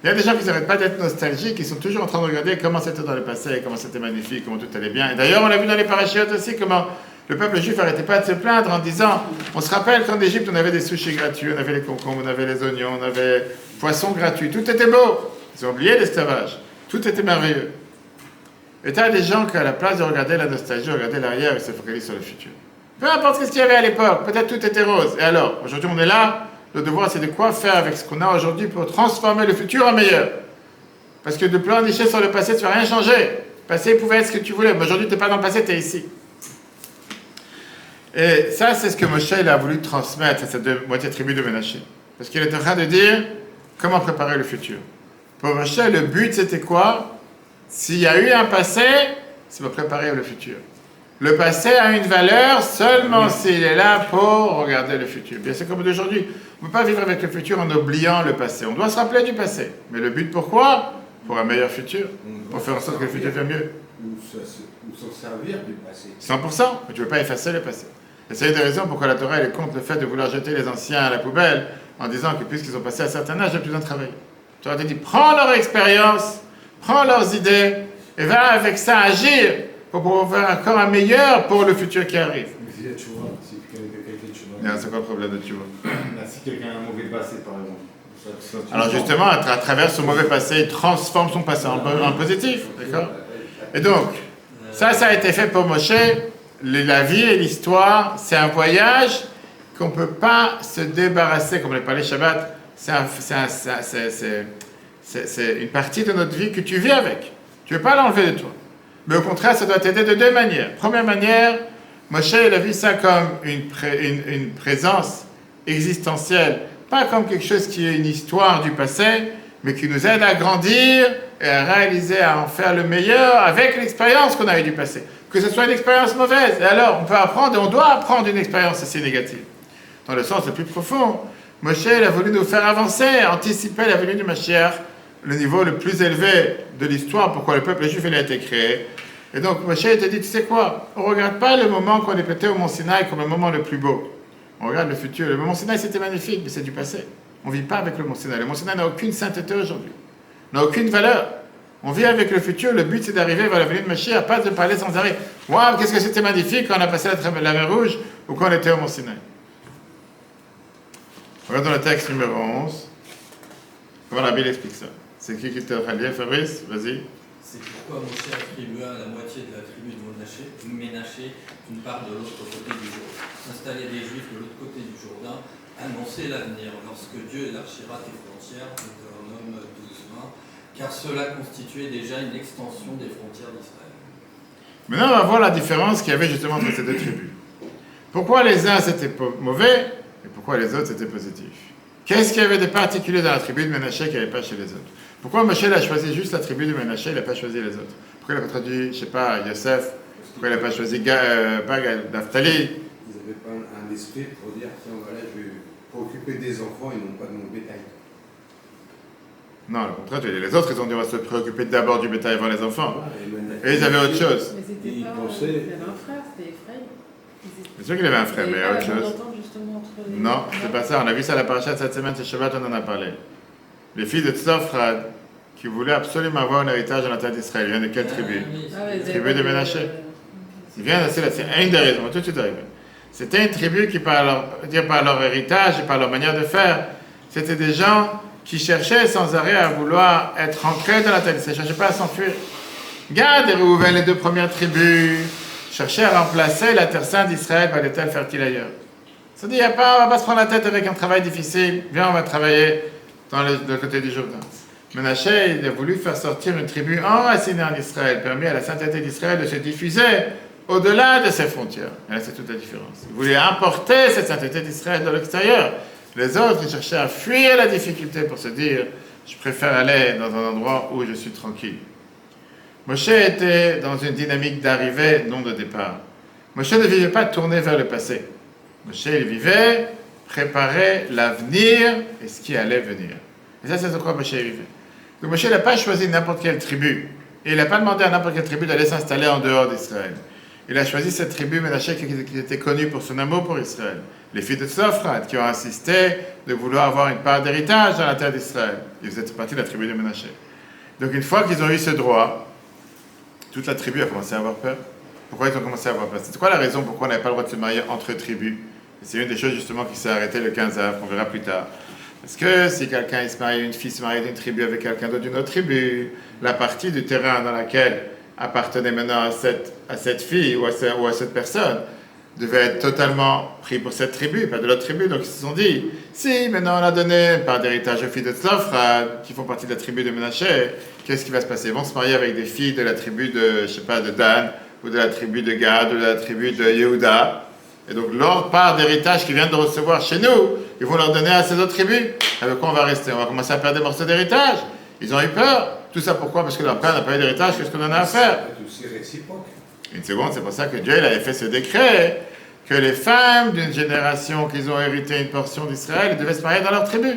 Il y a des gens qui n'arrêtent pas d'être nostalgiques, qui sont toujours en train de regarder comment c'était dans le passé, comment c'était magnifique, comment tout allait bien. Et d'ailleurs, on l'a vu dans les parachutes aussi, comment Le peuple juif n'arrêtait pas de se plaindre en disant, on se rappelle qu'en Égypte, on avait des sushis gratuits, on avait les concombres, on avait les oignons, on avait poissons gratuits, tout était beau. Ils ont oublié l'esclavage, tout était merveilleux. Et tu as des gens qui, à la place de regarder la nostalgie, regarder l'arrière, ils se focalisent sur le futur. Peu importe ce qu'il y avait à l'époque, peut-être tout était rose. Et alors, aujourd'hui on est là, le devoir c'est de quoi faire avec ce qu'on a aujourd'hui pour transformer le futur en meilleur. Parce que de pleurnicher sur le passé, tu ne vas rien changer. Le passé pouvait être ce que tu voulais, mais aujourd'hui tu n'es pas dans le passé, tu es ici. Et ça, c'est ce que Moshe il a voulu transmettre à cette moitié tribu de Ménaché. Parce qu'il est en train de dire comment préparer le futur. Pour Moshe, le but c'était quoi? S'il y a eu un passé, c'est pour préparer le futur. Le passé a une valeur seulement s'il est là pour regarder le futur. Bien, c'est comme d'aujourd'hui. On ne peut pas vivre avec le futur en oubliant le passé. On doit se rappeler du passé. Mais le but pourquoi? Pour un meilleur futur. Pour faire en sorte que le futur vienne mieux. Ou s'en servir du passé. 100%. Mais tu ne peux pas effacer le passé. Et c'est une des raisons pourquoi la Torah elle est contre le fait de vouloir jeter les anciens à la poubelle en disant que puisqu'ils ont passé à un certain âge, il n'y a plus besoin de travailler. Tu aurais dit, prends leur expérience, prends leurs idées et va avec ça agir pour pouvoir faire encore un meilleur pour le futur qui arrive. Mais si tu vois, si quelqu'un tu vois. C'est quoi le problème de tu vois? Si quelqu'un a un mauvais passé, par exemple. Alors justement, à travers ce mauvais passé, il transforme son passé en positif. D'accord? Et donc, ça a été fait pour Moshe. La vie et l'histoire, c'est un voyage qu'on ne peut pas se débarrasser, comme on l'a parlé Shabbat. C'est une partie de notre vie que tu vis avec. Tu ne veux pas l'enlever de toi. Mais au contraire, ça doit t'aider de deux manières. Première manière, Moshe il a vu ça comme une présence existentielle, pas comme quelque chose qui est une histoire du passé, mais qui nous aide à grandir et à réaliser, à en faire le meilleur avec l'expérience qu'on a eue du passé. Que ce soit une expérience mauvaise. Et alors, on peut apprendre et on doit apprendre une expérience assez négative. Dans le sens le plus profond, Moshe il a voulu nous faire avancer, anticiper la venue du Mashiach, le niveau le plus élevé de l'histoire, pourquoi le peuple juif il a été créé. Et donc Moshe il t'a dit, tu sais quoi, on ne regarde pas le moment qu'on est pété au Mont Sinaï comme le moment le plus beau. On regarde le futur. Le Mont Sinaï c'était magnifique, mais c'est du passé. On ne vit pas avec le Mont Sinaï. Le Mont Sinaï n'a aucune sainteté aujourd'hui, n'a aucune valeur. On vit avec le futur, le but c'est d'arriver vers la venue de Mashiach, pas de parler sans arrêt. Waouh, qu'est-ce que c'était magnifique quand on a passé la mer Rouge ou quand on était au Mont Sinaï. Regardons le texte numéro 11. Comment la Bible explique ça? C'est qui te relève, Fabrice? Vas-y. C'est pourquoi Moshe attribua à la moitié de la tribu de Ménaché une part de l'autre côté du Jourdain. Installer les Juifs de l'autre côté du Jourdain, annoncer l'avenir, lorsque Dieu élargira tes frontières, Deutéronome 12:20, car cela constituait déjà une extension des frontières d'Israël. Maintenant, on va voir la différence qu'il y avait justement entre ces deux tribus. Pourquoi les uns c'était mauvais et pourquoi les autres c'était positif? Qu'est-ce qu'il y avait de particulier dans la tribu de Ménaché qu'il n'y avait pas chez les autres? Pourquoi Moshe a choisi juste la tribu de Ménaché, il n'a pas choisi les autres? Pourquoi il n'a pas traduit, je ne sais pas, Yosef? Pourquoi il n'a pas choisi Naphtali? Ils n'avaient pas un esprit pour dire, tiens, voilà, je vais m'occuper des enfants et non pas de mon bétail. Non, au contraire, les autres, ils ont dit, on va se préoccuper d'abord du bétail avant les enfants. Et ils avaient autre chose. Mais c'était Ils pas... pensaient- Il avait un frère, c'était Ephraim. C'est sûr qu'il avait un frère, mais il y a autre chose. Non, c'est pas ça. On a vu ça à la paracha de cette semaine, c'est Shabbat, on en a parlé. Les filles de Tzofrad, qui voulaient absolument avoir un héritage dans la terre d'Israël, ils viennent de quelle tribu? Tribu de Ménaché. Ils viennent, c'est une des raisons, on va tout de suite arriver. C'était une tribu qui, par leur héritage et par leur manière de faire, c'était des gens qui cherchaient sans arrêt à vouloir être ancrés dans la terre d'Israël, ils ne cherchaient pas à s'enfuir. Gad et Réhouven, les deux premières tribus, cherchaient à remplacer la terre sainte d'Israël par des terres fertiles ailleurs. Ils se sont dit, on ne va pas se prendre la tête avec un travail difficile, viens, on va travailler dans le côté du Jourdain. Ménaché, il a voulu faire sortir une tribu enracinée en Israël, permis à la sainteté d'Israël de se diffuser au-delà de ses frontières. Et là, c'est toute la différence. Il voulait importer cette sainteté d'Israël de l'extérieur. Les autres, ils cherchaient à fuir la difficulté pour se dire, je préfère aller dans un endroit où je suis tranquille. Moshe était dans une dynamique d'arrivée, non de départ. Moshe ne vivait pas tourné vers le passé. Moshe, il vivait préparer l'avenir et ce qui allait venir. Et ça, c'est de quoi Moshe vivait. Donc Moshe n'a pas choisi n'importe quelle tribu. Et il n'a pas demandé à n'importe quelle tribu d'aller s'installer en dehors d'Israël. Il a choisi cette tribu Ménaché qui était connue pour son amour pour Israël. Les filles de Tzofrad qui ont insisté de vouloir avoir une part d'héritage dans la terre d'Israël. Ils faisaient partie de la tribu de Ménaché. Donc une fois qu'ils ont eu ce droit, toute la tribu a commencé à avoir peur. Pourquoi ils ont commencé à avoir place? C'est quoi la raison pourquoi on n'avait pas le droit de se marier entre tribus? Et c'est une des choses justement qui s'est arrêtée le 15 av, qu'on verra plus tard. Parce que si quelqu'un il se marie, une fille se marie d'une tribu avec quelqu'un d'autre d'une autre tribu, la partie du terrain dans laquelle appartenait maintenant à cette fille ou à cette personne devait être totalement pris pour cette tribu, pas de l'autre tribu. Donc ils se sont dit, si maintenant on a donné une part d'héritage aux filles de Tzlofra, qui font partie de la tribu de Ménaché, qu'est-ce qui va se passer? Ils vont se marier avec des filles de la tribu de, je sais pas, de Dan, ou de la tribu de Gad, ou de la tribu de Yehuda. Et donc leur part d'héritage qu'ils viennent de recevoir chez nous, ils vont leur donner à ces autres tribus. Avec quoi on va rester? On va commencer à perdre des morceaux d'héritage. Ils ont eu peur. Tout ça pourquoi? Parce que leur père n'a pas eu d'héritage, qu'est-ce qu'on en a à faire? C'est réciproque. Une seconde, c'est pour ça que Dieu il avait fait ce décret que les femmes d'une génération qui ont hérité une portion d'Israël devaient se marier dans leur tribu.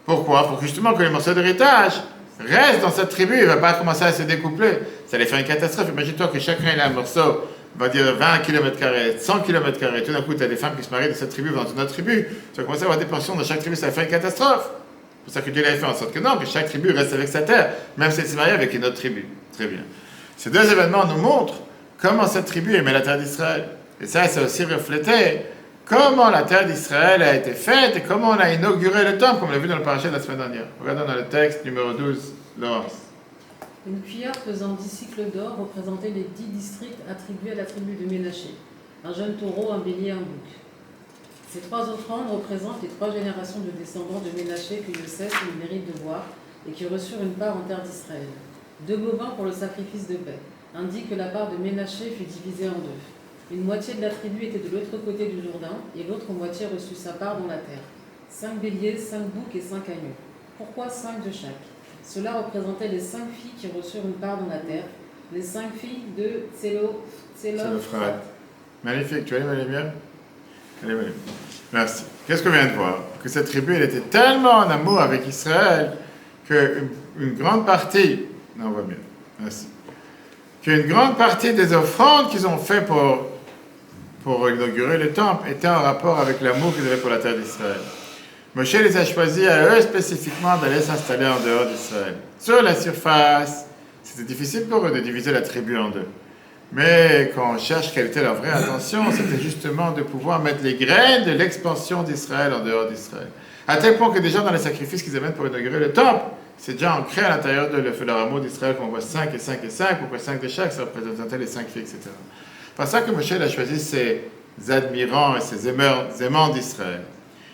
Pourquoi? Pour que justement que les morceaux d'héritage restent dans cette tribu, il ne va pas commencer à se découpler. Ça allait faire une catastrophe. Imagine-toi que chacun il a un morceau, on va dire 20 km², 100 km². Tout d'un coup, tu as des femmes qui se marient de cette tribu dans une autre tribu. Tu vas commencer à avoir des portions dans chaque tribu, ça va faire une catastrophe. C'est pour ça que Dieu avait fait en sorte que non, que chaque tribu reste avec sa terre, même si elle se marie avec une autre tribu. Très bien. Ces deux événements nous montrent comment cette tribu aimait la terre d'Israël. Et ça aussi reflété comment la terre d'Israël a été faite et comment on a inauguré le temple, comme on l'a vu dans le paracha de la semaine dernière. Regardons dans le texte numéro 12, Laurence. Une cuillère pesant 10 cycles d'or représentait les 10 districts attribués à la tribu de Ménaché. Un jeune taureau, un bélier, un bouc. Ces 3 offrandes représentent les 3 générations de descendants de Ménaché que Yosef eut le mérite de voir et qui reçurent une part en terre d'Israël. 2 bovins pour le sacrifice de paix indique que la part de Ménaché fut divisée en 2. Une moitié de la tribu était de l'autre côté du Jourdain et l'autre moitié reçut sa part dans la terre. 5 béliers, 5 boucs et 5 agneaux. Pourquoi 5 de chaque? Cela représentait les 5 filles qui reçurent une part dans la terre, les 5 filles de Tselophrat. Magnifique, tu as aimé bien? Allez. Merci. Qu'est-ce qu'on vient de voir? Que cette tribu, elle était tellement en amour avec Israël qu'une grande partie, non, on voit bien, merci, qu'une grande partie des offrandes qu'ils ont fait pour inaugurer le temple était en rapport avec l'amour qu'ils avaient pour la terre d'Israël. Moshe les a choisis à eux spécifiquement d'aller s'installer en dehors d'Israël. Sur la surface, c'était difficile pour eux de diviser la tribu en deux. Mais quand on cherche quelle était leur vraie intention, c'était justement de pouvoir mettre les graines de l'expansion d'Israël en dehors d'Israël. À tel point que déjà dans les sacrifices qu'ils amènent pour inaugurer le temple, c'est déjà ancré à l'intérieur de leur amour d'Israël qu'on voit 5 et 5 et 5, pourquoi 5 de chaque, ça représentait les 5 filles, etc. C'est pour ça que Moshe a choisi ses admirants et ses aimants d'Israël.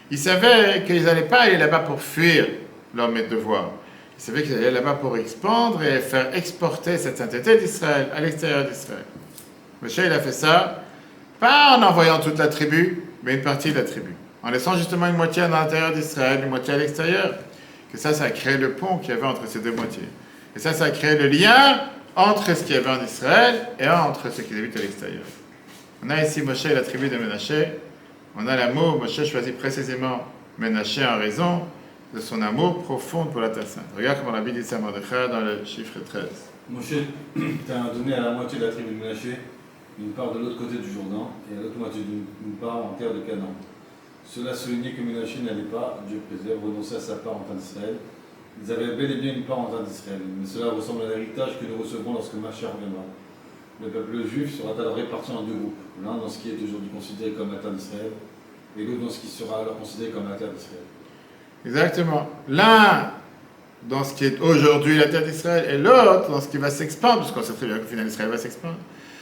Ils savaient qu'ils n'allaient pas aller là-bas pour fuir leur maître de devoir. Ils savaient qu'ils allaient là-bas pour expandre et faire exporter cette sainteté d'Israël à l'extérieur d'Israël. Moshe, il a fait ça, pas en envoyant toute la tribu, mais une partie de la tribu. En laissant justement une moitié à l'intérieur d'Israël, une moitié à l'extérieur. Que ça a créé le pont qu'il y avait entre ces deux moitiés. Et ça a créé le lien entre ce qu'il y avait en Israël et entre ce qui habitent à l'extérieur. On a ici Moshe et la tribu de Ménaché. On a l'amour, Moshe choisit précisément Ménaché en raison de son amour profond pour la terre sainte. Regarde comment la Bible dit ça dans le chiffre 13. Moshe t'a donné à la moitié de la tribu de Ménaché une part de l'autre côté du Jourdain et à l'autre moitié une part en terre de Canaan. Cela soulignait que Ménaché n'allait pas, Dieu préserve, renoncer à sa part en terre d'Israël. Ils avaient bel et bien une part en terre d'Israël, mais cela ressemble à l'héritage que nous recevrons lorsque Mashiach reviendra. Le peuple juif sera alors réparti en 2 groupes, l'un dans ce qui est aujourd'hui considéré comme la terre d'Israël, et l'autre dans ce qui sera alors considéré comme la terre d'Israël. Exactement. L'un dans ce qui est aujourd'hui la terre d'Israël, et l'autre dans ce qui va s'expandre, parce qu'on sait très bien que finalement Israël va s'expandre.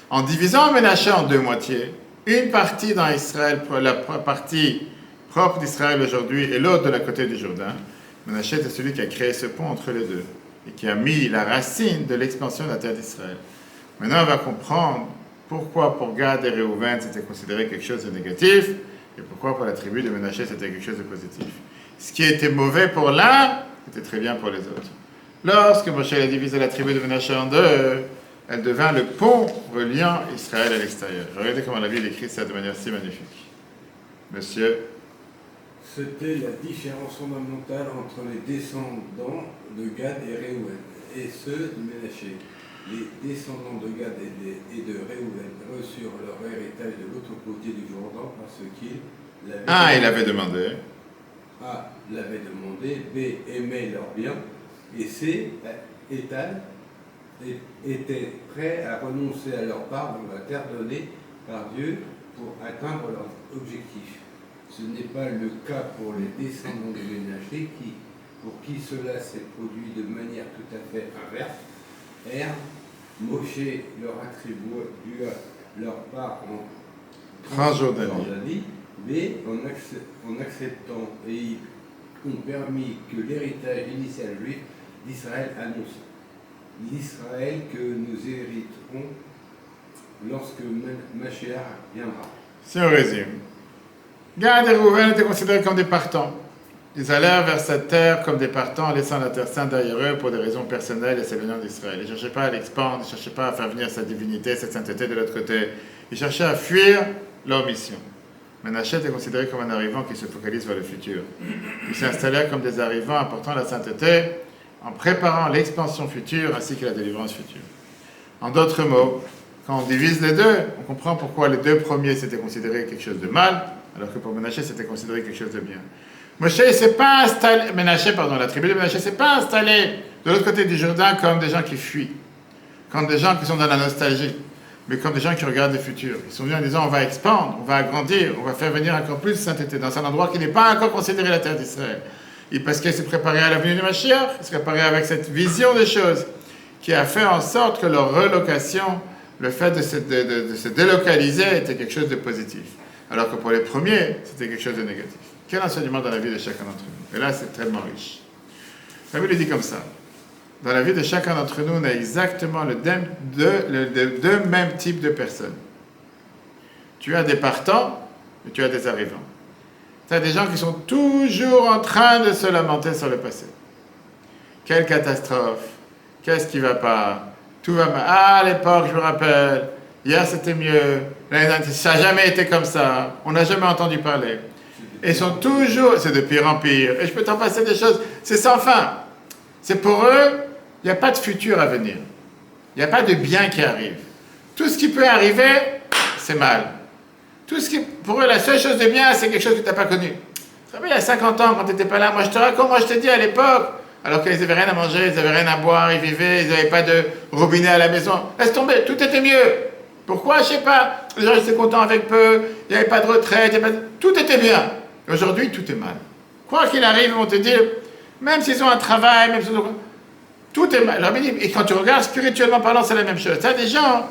En divisant Ménaché en 2 moitiés, une partie dans Israël, la partie propre d'Israël aujourd'hui, et l'autre de la côté du Jourdain, Ménaché est celui qui a créé ce pont entre les deux, et qui a mis la racine de l'expansion de la terre d'Israël. Maintenant, on va comprendre pourquoi pour Gad et Réhouven c'était considéré quelque chose de négatif, et pourquoi pour la tribu de Ménaché c'était quelque chose de positif. Ce qui était mauvais pour l'un, était très bien pour les autres. Lorsque Moshe a divisé la tribu de Ménaché en 2, elle devint le pont reliant Israël à l'extérieur. Regardez comment la Bible écrit ça de manière si magnifique. Monsieur. C'était la différence fondamentale entre les descendants de Gad et Réhouven et ceux de Ménaché. Les descendants de Gad et de Réhouven reçurent leur héritage de l'autre côté du Jourdain parce qu'ils l'avaient il avait demandé. A l'avait demandé, B aimait leurs biens, et C Étal étaient prêts à renoncer à leur part dans la terre donnée par Dieu pour atteindre leur objectif. Ce n'est pas le cas pour les descendants des Ménaché pour qui cela s'est produit de manière tout à fait inverse. R. Moshe leur attribua leur part en Transjordanie. B. En acceptant et ils ont permis que l'héritage initial juif d'Israël annonce l'Israël que nous hériterons lorsque Mashiach viendra. Si on résume, Gad et Rouven étaient considérés comme des partants. Ils allèrent vers cette terre comme des partants en laissant la terre sainte derrière eux pour des raisons personnelles et s'éloignant d'Israël. Ils ne cherchaient pas à l'expandre, ils ne cherchaient pas à faire venir sa divinité, cette sainteté de l'autre côté. Ils cherchaient à fuir leur mission. Ménaché était considéré comme un arrivant qui se focalise vers le futur. Ils s'installèrent comme des arrivants apportant la sainteté en préparant l'expansion future ainsi que la délivrance future. En d'autres mots, quand on divise les deux, on comprend pourquoi les deux premiers c'était considéré quelque chose de mal, alors que pour Ménaché c'était considéré quelque chose de bien. Moshe ne s'est pas installé, la tribu de Ménaché ne s'est pas installée de l'autre côté du Jourdain comme des gens qui fuient, comme des gens qui sont dans la nostalgie, mais comme des gens qui regardent le futur. Ils sont venus en disant on va expandre, on va agrandir, on va faire venir encore plus de sainteté dans un endroit qui n'est pas encore considéré la terre d'Israël. Et parce qu'il s'est préparé à la venue du Mashiach, il s'est préparé avec cette vision des choses qui a fait en sorte que leur relocation, le fait de se délocaliser était quelque chose de positif. Alors que pour les premiers, c'était quelque chose de négatif. Quel enseignement dans la vie de chacun d'entre nous? Et là, c'est tellement riche. La Bible dit comme ça. Dans la vie de chacun d'entre nous, on a exactement le deux mêmes types de personnes. Tu as des partants et tu as des arrivants. Tu as des gens qui sont toujours en train de se lamenter sur le passé. Quelle catastrophe! Qu'est-ce qui ne va pas? Tout va mal. Ah, à l'époque, je me rappelle, hier c'était mieux, ça n'a jamais été comme ça, on n'a jamais entendu parler. Et ils sont toujours, c'est de pire en pire, et je peux t'en passer des choses, c'est sans fin. C'est pour eux, il n'y a pas de futur à venir. Il n'y a pas de bien qui arrive. Tout ce qui peut arriver, c'est mal. Pour eux, la seule chose de bien, c'est quelque chose que tu n'as pas connu. Tu te rappelles, il y a 50 ans, quand tu n'étais pas là, moi je te raconte, moi je te dis à l'époque, alors qu'ils n'avaient rien à manger, ils n'avaient rien à boire, ils vivaient, ils n'avaient pas de robinet à la maison. Laisse tomber, tout était mieux. Pourquoi? Je ne sais pas. Les gens étaient contents avec peu, il n'y avait pas de retraite, tout était bien. Aujourd'hui, tout est mal. Quoi qu'il arrive, ils vont te dire, même s'ils ont un travail, même s'ils ont... Tout est mal. Et quand tu regardes, spirituellement parlant, c'est la même chose. Tu as des gens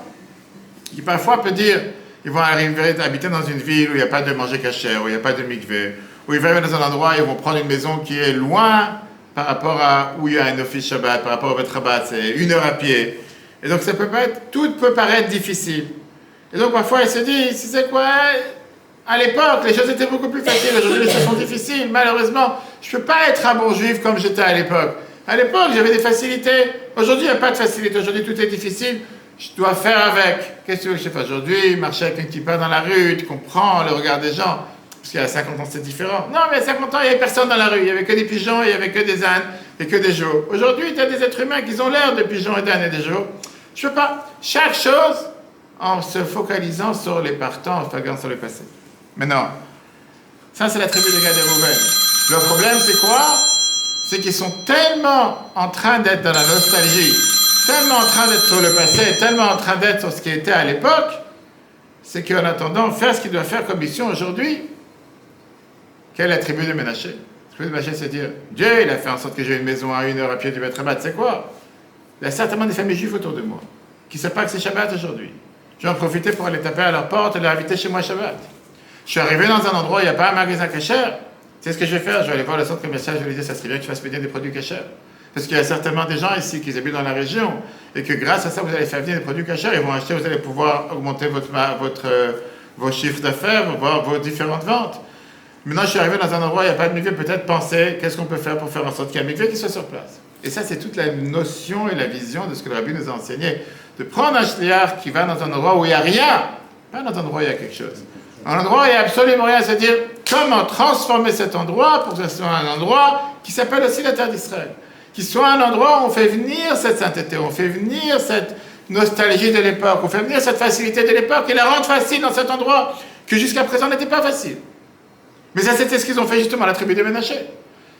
qui parfois peuvent dire, ils vont arriver à habiter dans une ville où il n'y a pas de manger cachère, où il n'y a pas de mikvé, où ils vont arriver dans un endroit et ils vont prendre une maison qui est loin par rapport à où il y a un office Shabbat, par rapport au Bet Rabat, c'est 1 heure à pied. Et donc tout peut paraître difficile. Et donc parfois ils se disent, tu sais quoi, à l'époque les choses étaient beaucoup plus faciles, aujourd'hui les choses sont difficiles, malheureusement, je ne peux pas être un bon juif comme j'étais à l'époque. À l'époque j'avais des facilités, aujourd'hui il n'y a pas de facilité, aujourd'hui tout est difficile, je dois faire avec. Qu'est-ce que tu veux que je fasse aujourd'hui? Marcher avec un kippa dans la rue, tu comprends le regard des gens. Parce qu'il y a 50 ans, c'est différent. Non, mais il y a 50 ans, il n'y avait personne dans la rue. Il n'y avait que des pigeons, il n'y avait que des ânes et que des veaux. Aujourd'hui, tu as des êtres humains qui ont l'air de pigeons et d'ânes et des veaux. Je ne peux pas. Chaque chose en se focalisant sur les partants, en se focalisant sur le passé. Maintenant, ça, c'est la tribu de Gad et Rouven. Le problème, c'est quoi? C'est qu'ils sont tellement en train d'être dans la nostalgie, tellement en train d'être sur le passé, tellement en train d'être sur ce qui était à l'époque, c'est qu'en attendant, faire ce qu'il doit faire comme mission aujourd'hui. Quelle est la tribu de Ménaché? La tribu de Ménaché, c'est dire, Dieu, il a fait en sorte que j'ai une maison à 1 heure à pied du Bet Rabat. C'est quoi? Il y a certainement des familles juives autour de moi qui ne savent pas que c'est Shabbat aujourd'hui. Je vais en profiter pour aller taper à leur porte et les inviter chez moi Shabbat. Je suis arrivé dans un endroit où il n'y a pas un magasin kasher. C'est ce que je vais faire. Je vais aller voir le centre commercial. Je vais lui dire, ça serait bien que tu fasses venir des produits kasher. Parce qu'il y a certainement des gens ici qui habitent dans la région et que grâce à ça, vous allez faire venir des produits kasher. Ils vont acheter, vous allez pouvoir augmenter vos chiffres d'affaires, vos différentes ventes. Maintenant, je suis arrivé dans un endroit où il n'y a pas de mikvé, peut-être penser qu'est-ce qu'on peut faire pour faire en sorte qu'il y ait un mikvé qui soit sur place. Et ça, c'est toute la notion et la vision de ce que le rabbi nous a enseigné. De prendre un shliach qui va dans un endroit où il n'y a rien, pas dans un endroit où il y a quelque chose. Un endroit où il n'y a absolument rien, c'est-à-dire comment transformer cet endroit pour que ce soit un endroit qui s'appelle aussi la terre d'Israël. Qui soit un endroit où on fait venir cette sainteté, on fait venir cette nostalgie de l'époque, on fait venir cette facilité de l'époque et la rendre facile dans cet endroit que jusqu'à présent n'était pas facile. Mais ça, c'était ce qu'ils ont fait justement à la tribu de Ménaché.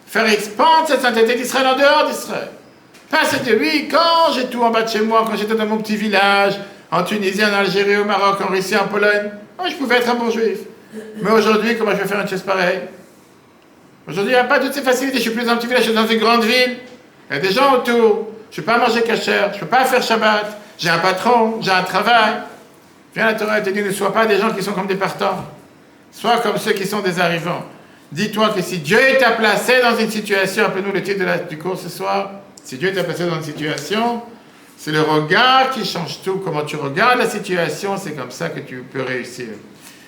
Faire expandre cette sainteté d'Israël en dehors d'Israël. Pas se dire, oui, quand j'ai tout en bas de chez moi, quand j'étais dans mon petit village, en Tunisie, en Algérie, au Maroc, en Russie, en Pologne, moi, je pouvais être un bon juif. Mais aujourd'hui, comment je vais faire une chose pareille? Aujourd'hui, il n'y a pas toutes ces facilités. Je suis plus dans un petit village, je suis dans une grande ville. Il y a des gens autour. Je ne peux pas manger cachère, je ne peux pas faire Shabbat. J'ai un patron, j'ai un travail. Viens, la Torah te dit, ne sois pas des gens qui sont comme des partants. Sois comme ceux qui sont des arrivants. Dis-toi que si Dieu t'a placé dans une situation, appelez-nous le titre du cours ce soir, si Dieu t'a placé dans une situation, c'est le regard qui change tout. Comment tu regardes la situation, c'est comme ça que tu peux réussir.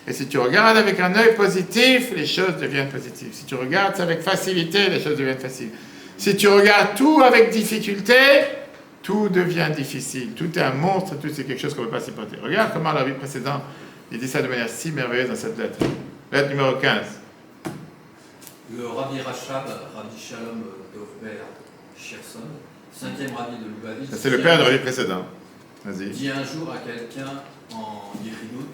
Et si tu regardes avec un œil positif, les choses deviennent positives. Si tu regardes ça avec facilité, les choses deviennent faciles. Si tu regardes tout avec difficulté, tout devient difficile. Tout est un monstre, tout c'est quelque chose qu'on ne peut pas supporter. Regarde comment la vie précédente, il dit ça de manière si merveilleuse dans cette lettre. Lettre numéro 15. Le Rabbi Rachab, Rabbi Shalom Dovber Sherson, 5e Rabbi de Lubavitch, C'est le père de la vie précédente. Vas-y. dit un jour à quelqu'un en Yéchidout,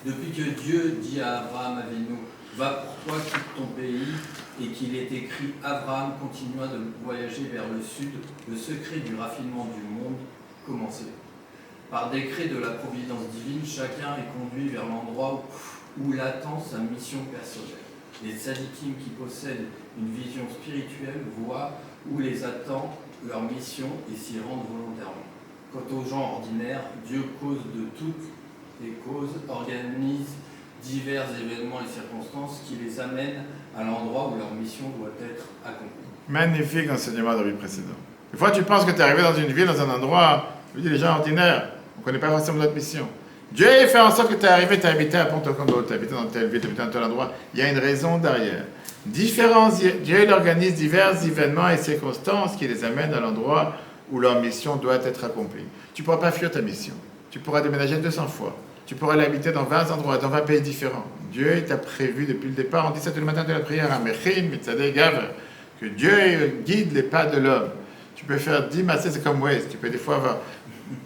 depuis que Dieu dit à Abraham Avinu, va pour toi, quitte ton pays, et qu'il est écrit, Abraham continua de voyager vers le sud, le secret du raffinement du monde commençait. Par décret de la providence divine, chacun est conduit vers l'endroit où l'attend sa mission personnelle. Les tzadikim qui possèdent une vision spirituelle voient où les attend leur mission et s'y rendent volontairement. Quant aux gens ordinaires, Dieu cause de toutes les causes, organise divers événements et circonstances qui les amènent à l'endroit où leur mission doit être accomplie. Magnifique enseignement de la vie précédente. Des fois, tu penses que tu es arrivé dans une ville, dans un endroit, je dis les gens ordinaires, on ne connaît pas forcément notre mission. Dieu fait en sorte que tu es arrivé, tu as habité à Ponto-Combo, tu as habité dans telle ville, tu as habité dans tel endroit. Il y a une raison derrière. Dieu il organise divers événements et circonstances qui les amènent à l'endroit où leur mission doit être accomplie. Tu ne pourras pas fuir ta mission. Tu pourras déménager 200 fois. Tu pourras l'habiter dans 20 endroits, dans 20 pays différents. Dieu t'a prévu depuis le départ, on dit ça tout le matin de la prière, à Mechim, Mitzadeh, Gav, que Dieu guide les pas de l'homme. Tu peux faire 10 massés, c'est comme Waze. Tu peux des fois avoir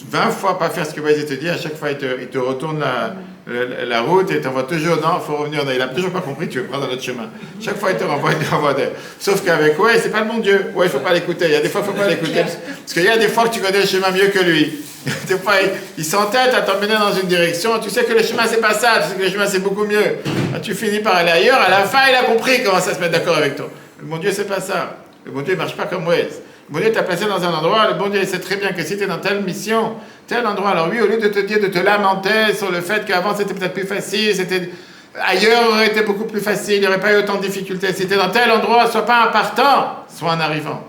20 fois pas faire ce que Waze te dit, à chaque fois il te retourne la route et il t'envoie toujours, non, il faut revenir, il n'a toujours pas compris, tu veux prendre un autre chemin. Chaque fois il te renvoie d'ailleurs. Sauf qu'avec Waze, c'est pas le bon Dieu. Ouais, il ne faut pas l'écouter. Il y a des fois, il ne faut pas l'écouter. Parce qu'il y a des fois que tu connais le chemin mieux que lui. Des fois, il s'entête à t'emmener dans une direction, tu sais que le chemin c'est pas ça, tu sais que le chemin c'est beaucoup mieux. Tu finis par aller ailleurs, à la fin il a compris comment ça se met d'accord avec toi. Le bon Dieu c'est pas ça. Le bon Dieu il marche pas comme Waze. Le bon Dieu t'a placé dans un endroit, le bon Dieu il sait très bien que si tu es dans telle mission, tel endroit, alors lui au lieu de te dire de te lamenter sur le fait qu'avant c'était peut-être plus facile, ailleurs aurait été beaucoup plus facile, il n'y aurait pas eu autant de difficultés. Si tu es dans tel endroit, sois pas un partant, sois un arrivant.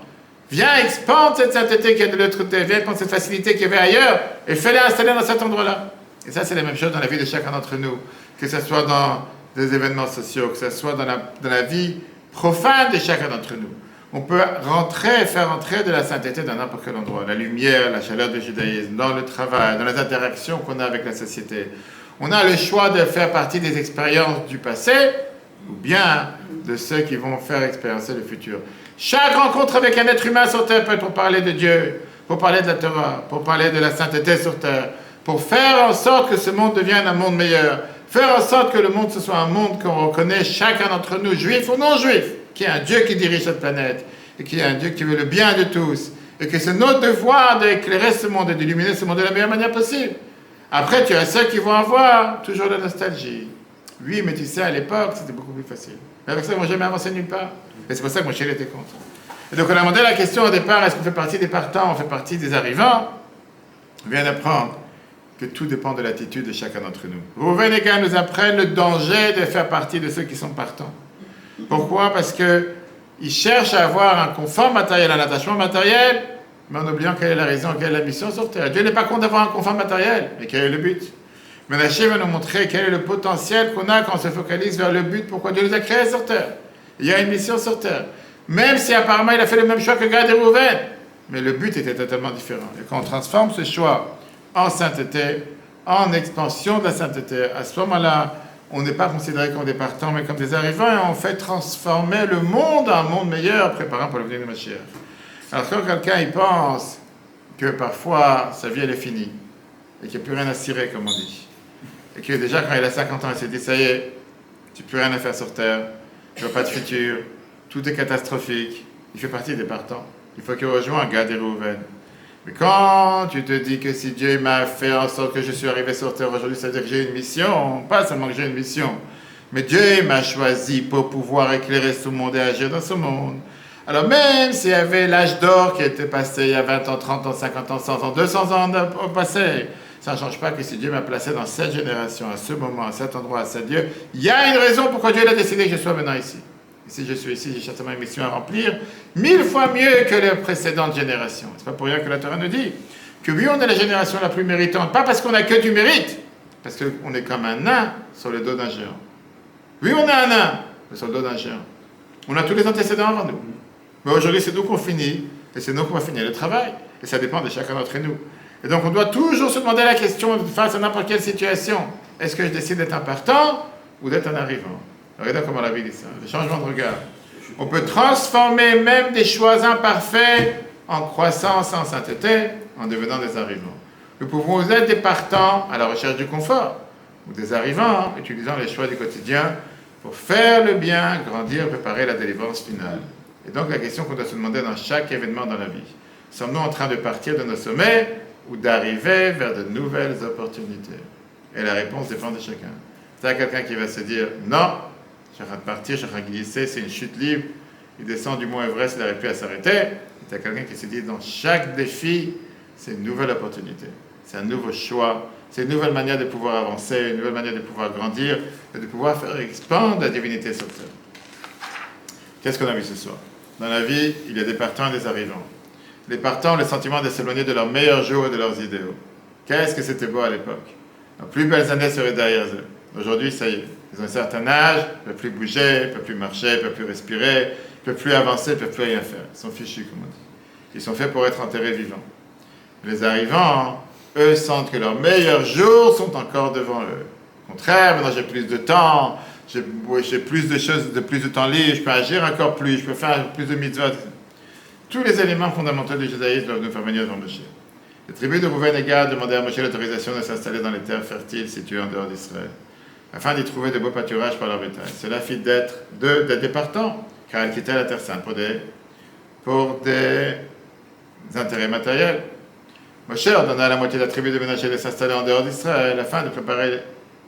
Viens expande cette sainteté qui est de l'autre côté, viens prendre cette facilité qu'il y avait ailleurs et fais-la installer dans cet endroit-là. Et ça, c'est la même chose dans la vie de chacun d'entre nous, que ce soit dans des événements sociaux, que ce soit dans la vie profane de chacun d'entre nous. On peut faire entrer de la sainteté dans n'importe quel endroit. La lumière, la chaleur du judaïsme, dans le travail, dans les interactions qu'on a avec la société. On a le choix de faire partie des expériences du passé ou bien de ceux qui vont faire expériencer le futur. Chaque rencontre avec un être humain sur terre peut être pour parler de Dieu, pour parler de la Torah, pour parler de la sainteté sur terre, pour faire en sorte que ce monde devienne un monde meilleur, faire en sorte que le monde ce soit un monde qu'on reconnaît chacun d'entre nous, juifs ou non juifs, qu'il y a un Dieu qui dirige cette planète, et qu'il y a un Dieu qui veut le bien de tous, et que c'est notre devoir d'éclairer ce monde et d'illuminer ce monde de la meilleure manière possible. Après, tu as ceux qui vont avoir toujours la nostalgie. Oui, mais tu sais, à l'époque, c'était beaucoup plus facile. Mais avec ça, ils ne vont jamais avancer nulle part. Et c'est pour ça que mon chéri était contre. Et donc, on a demandé la question au départ, est-ce qu'on fait partie des partants, on fait partie des arrivants? On vient d'apprendre que tout dépend de l'attitude de chacun d'entre nous. Rouven et Gad nous apprennent le danger de faire partie de ceux qui sont partants. Pourquoi? Parce qu'ils cherchent à avoir un confort matériel, un attachement matériel, mais en oubliant quelle est la raison, quelle est la mission sur Terre. Dieu n'est pas contre d'avoir un confort matériel, mais quel est le but? Menachem va nous montrer quel est le potentiel qu'on a quand on se focalise vers le but, pourquoi Dieu nous a créés sur Terre. Il y a une mission sur Terre. Même si apparemment il a fait le même choix que Gad et Rouven, mais le but était totalement différent. Et quand on transforme ce choix en sainteté, en expansion de la sainteté, à ce moment-là, on n'est pas considéré comme des partants, mais comme des arrivants, et on fait transformer le monde en un monde meilleur, préparant pour le venir de Mashiach. Alors quand quelqu'un il pense que parfois sa vie elle est finie, et qu'il n'y a plus rien à cirer, comme on dit, et que déjà quand il a 50 ans, il s'est dit, ça y est, tu n'as plus rien à faire sur Terre, tu n'as pas de futur, tout est catastrophique, il fait partie des partants. Il faut qu'il rejoigne Gad et Reuven. Mais quand tu te dis que si Dieu m'a fait en sorte que je suis arrivé sur terre aujourd'hui, ça veut dire que j'ai une mission, pas seulement que j'ai une mission, mais Dieu m'a choisi pour pouvoir éclairer ce monde et agir dans ce monde. Alors même s'il y avait l'âge d'or qui était passé il y a 20 ans, 30 ans, 50 ans, 100 ans, 200 ans au passé, ça ne change pas que si Dieu m'a placé dans cette génération, à ce moment, à cet endroit, à cet lieu, il y a une raison pourquoi Dieu a décidé que je sois maintenant ici. Et si je suis ici, j'ai certainement une mission à remplir, 1000 fois mieux que les précédentes générations. Ce n'est pas pour rien que la Torah nous dit que oui, on est la génération la plus méritante, pas parce qu'on a que du mérite, parce qu'on est comme un nain sur le dos d'un géant. Oui, on a un nain, mais sur le dos d'un géant. On a tous les antécédents avant nous. Mais aujourd'hui, c'est nous qu'on finit, et c'est nous qu'on va finir le travail. Et ça dépend de chacun d'entre nous. Et donc, on doit toujours se demander la question, face à n'importe quelle situation, est-ce que je décide d'être un partant ou d'être un arrivant? Regardez comment la vie dit ça, le changement de regard. On peut transformer même des choix imparfaits en croissance, en sainteté, en devenant des arrivants. Nous pouvons être des partants à la recherche du confort, ou des arrivants, utilisant les choix du quotidien pour faire le bien, grandir, préparer la délivrance finale. Et donc la question qu'on doit se demander dans chaque événement dans la vie, sommes-nous en train de partir de nos sommets ou d'arriver vers de nouvelles opportunités? Et la réponse dépend de chacun. Il y a quelqu'un qui va se dire, non, je suis en train de partir, je suis en train de glisser, c'est une chute libre, il descend du mont Everest, il n'arrive plus à s'arrêter. Il y a quelqu'un qui se dit, dans chaque défi, c'est une nouvelle opportunité, c'est un nouveau choix, c'est une nouvelle manière de pouvoir avancer, une nouvelle manière de pouvoir grandir, et de pouvoir faire expandre la divinité sur terre. Qu'est-ce qu'on a vu ce soir? Dans la vie, il y a des partants et des arrivants. Les partants ont le sentiment de s'éloigner de leurs meilleurs jours et de leurs idéaux. Qu'est-ce que c'était beau à l'époque? Les plus belles années seraient derrière eux. Aujourd'hui, ça y est, ils ont un certain âge, ils ne peuvent plus bouger, ils ne peuvent plus marcher, ils ne peuvent plus respirer, ils ne peuvent plus avancer, ils ne peuvent plus rien faire. Ils sont fichus, comme on dit. Ils sont faits pour être enterrés vivants. Les arrivants, eux, sentent que leurs meilleurs jours sont encore devant eux. Au contraire, maintenant j'ai plus de temps, j'ai plus de choses, plus de temps libre, je peux agir encore plus, je peux faire plus de mitzvot. Tous les éléments fondamentaux du judaïsme doivent nous faire venir devant Moshe. Les tribus de Rouven et Gad demandaient à Moshe l'autorisation de s'installer dans les terres fertiles situées en dehors d'Israël, afin d'y trouver de beaux pâturages pour leur bétail. Cela fit d'être des partants, car ils quittaient la terre sainte pour des intérêts matériels. Moshe ordonna à la moitié de la tribu de Ménaché de s'installer en dehors d'Israël, afin de préparer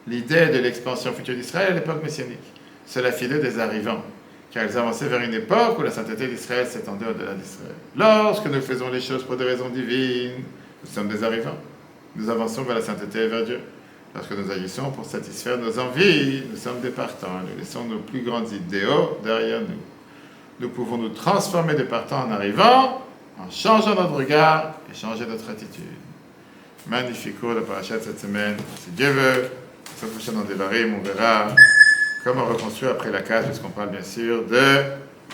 l'idée de l'expansion future d'Israël à l'époque messianique. Cela fit d'eux des arrivants, car ils avançaient vers une époque où la sainteté d'Israël s'étendait au-delà d'Israël. Lorsque nous faisons les choses pour des raisons divines, nous sommes des arrivants. Nous avançons vers la sainteté et vers Dieu. Lorsque nous agissons pour satisfaire nos envies, nous sommes des partants. Nous laissons nos plus grands idéaux derrière nous. Nous pouvons nous transformer de partants en arrivants, en changeant notre regard et changer notre attitude. Magnifique cours de parachat cette semaine. Si Dieu veut, la semaine prochaine en Devarim, on verra comment reconstruire après la casse, puisqu'on parle bien sûr de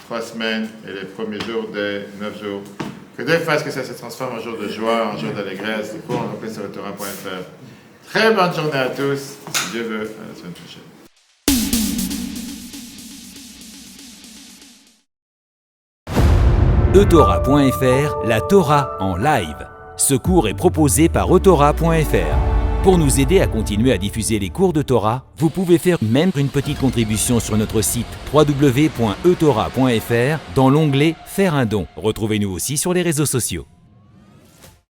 3 semaines et les premiers jours des 9 jours. Que Dieu fasse que ça se transforme en jour de joie, en jour d'allégresse. Du coup, on rappelle sur le Torah.fr. Très bonne journée à tous. Si Dieu veut, à la semaine prochaine. eTorah.fr, la Torah en live. Ce cours est proposé par eTorah.fr. Pour nous aider à continuer à diffuser les cours de Torah, vous pouvez faire même une petite contribution sur notre site www.etorah.fr dans l'onglet « Faire un don ». Retrouvez-nous aussi sur les réseaux sociaux.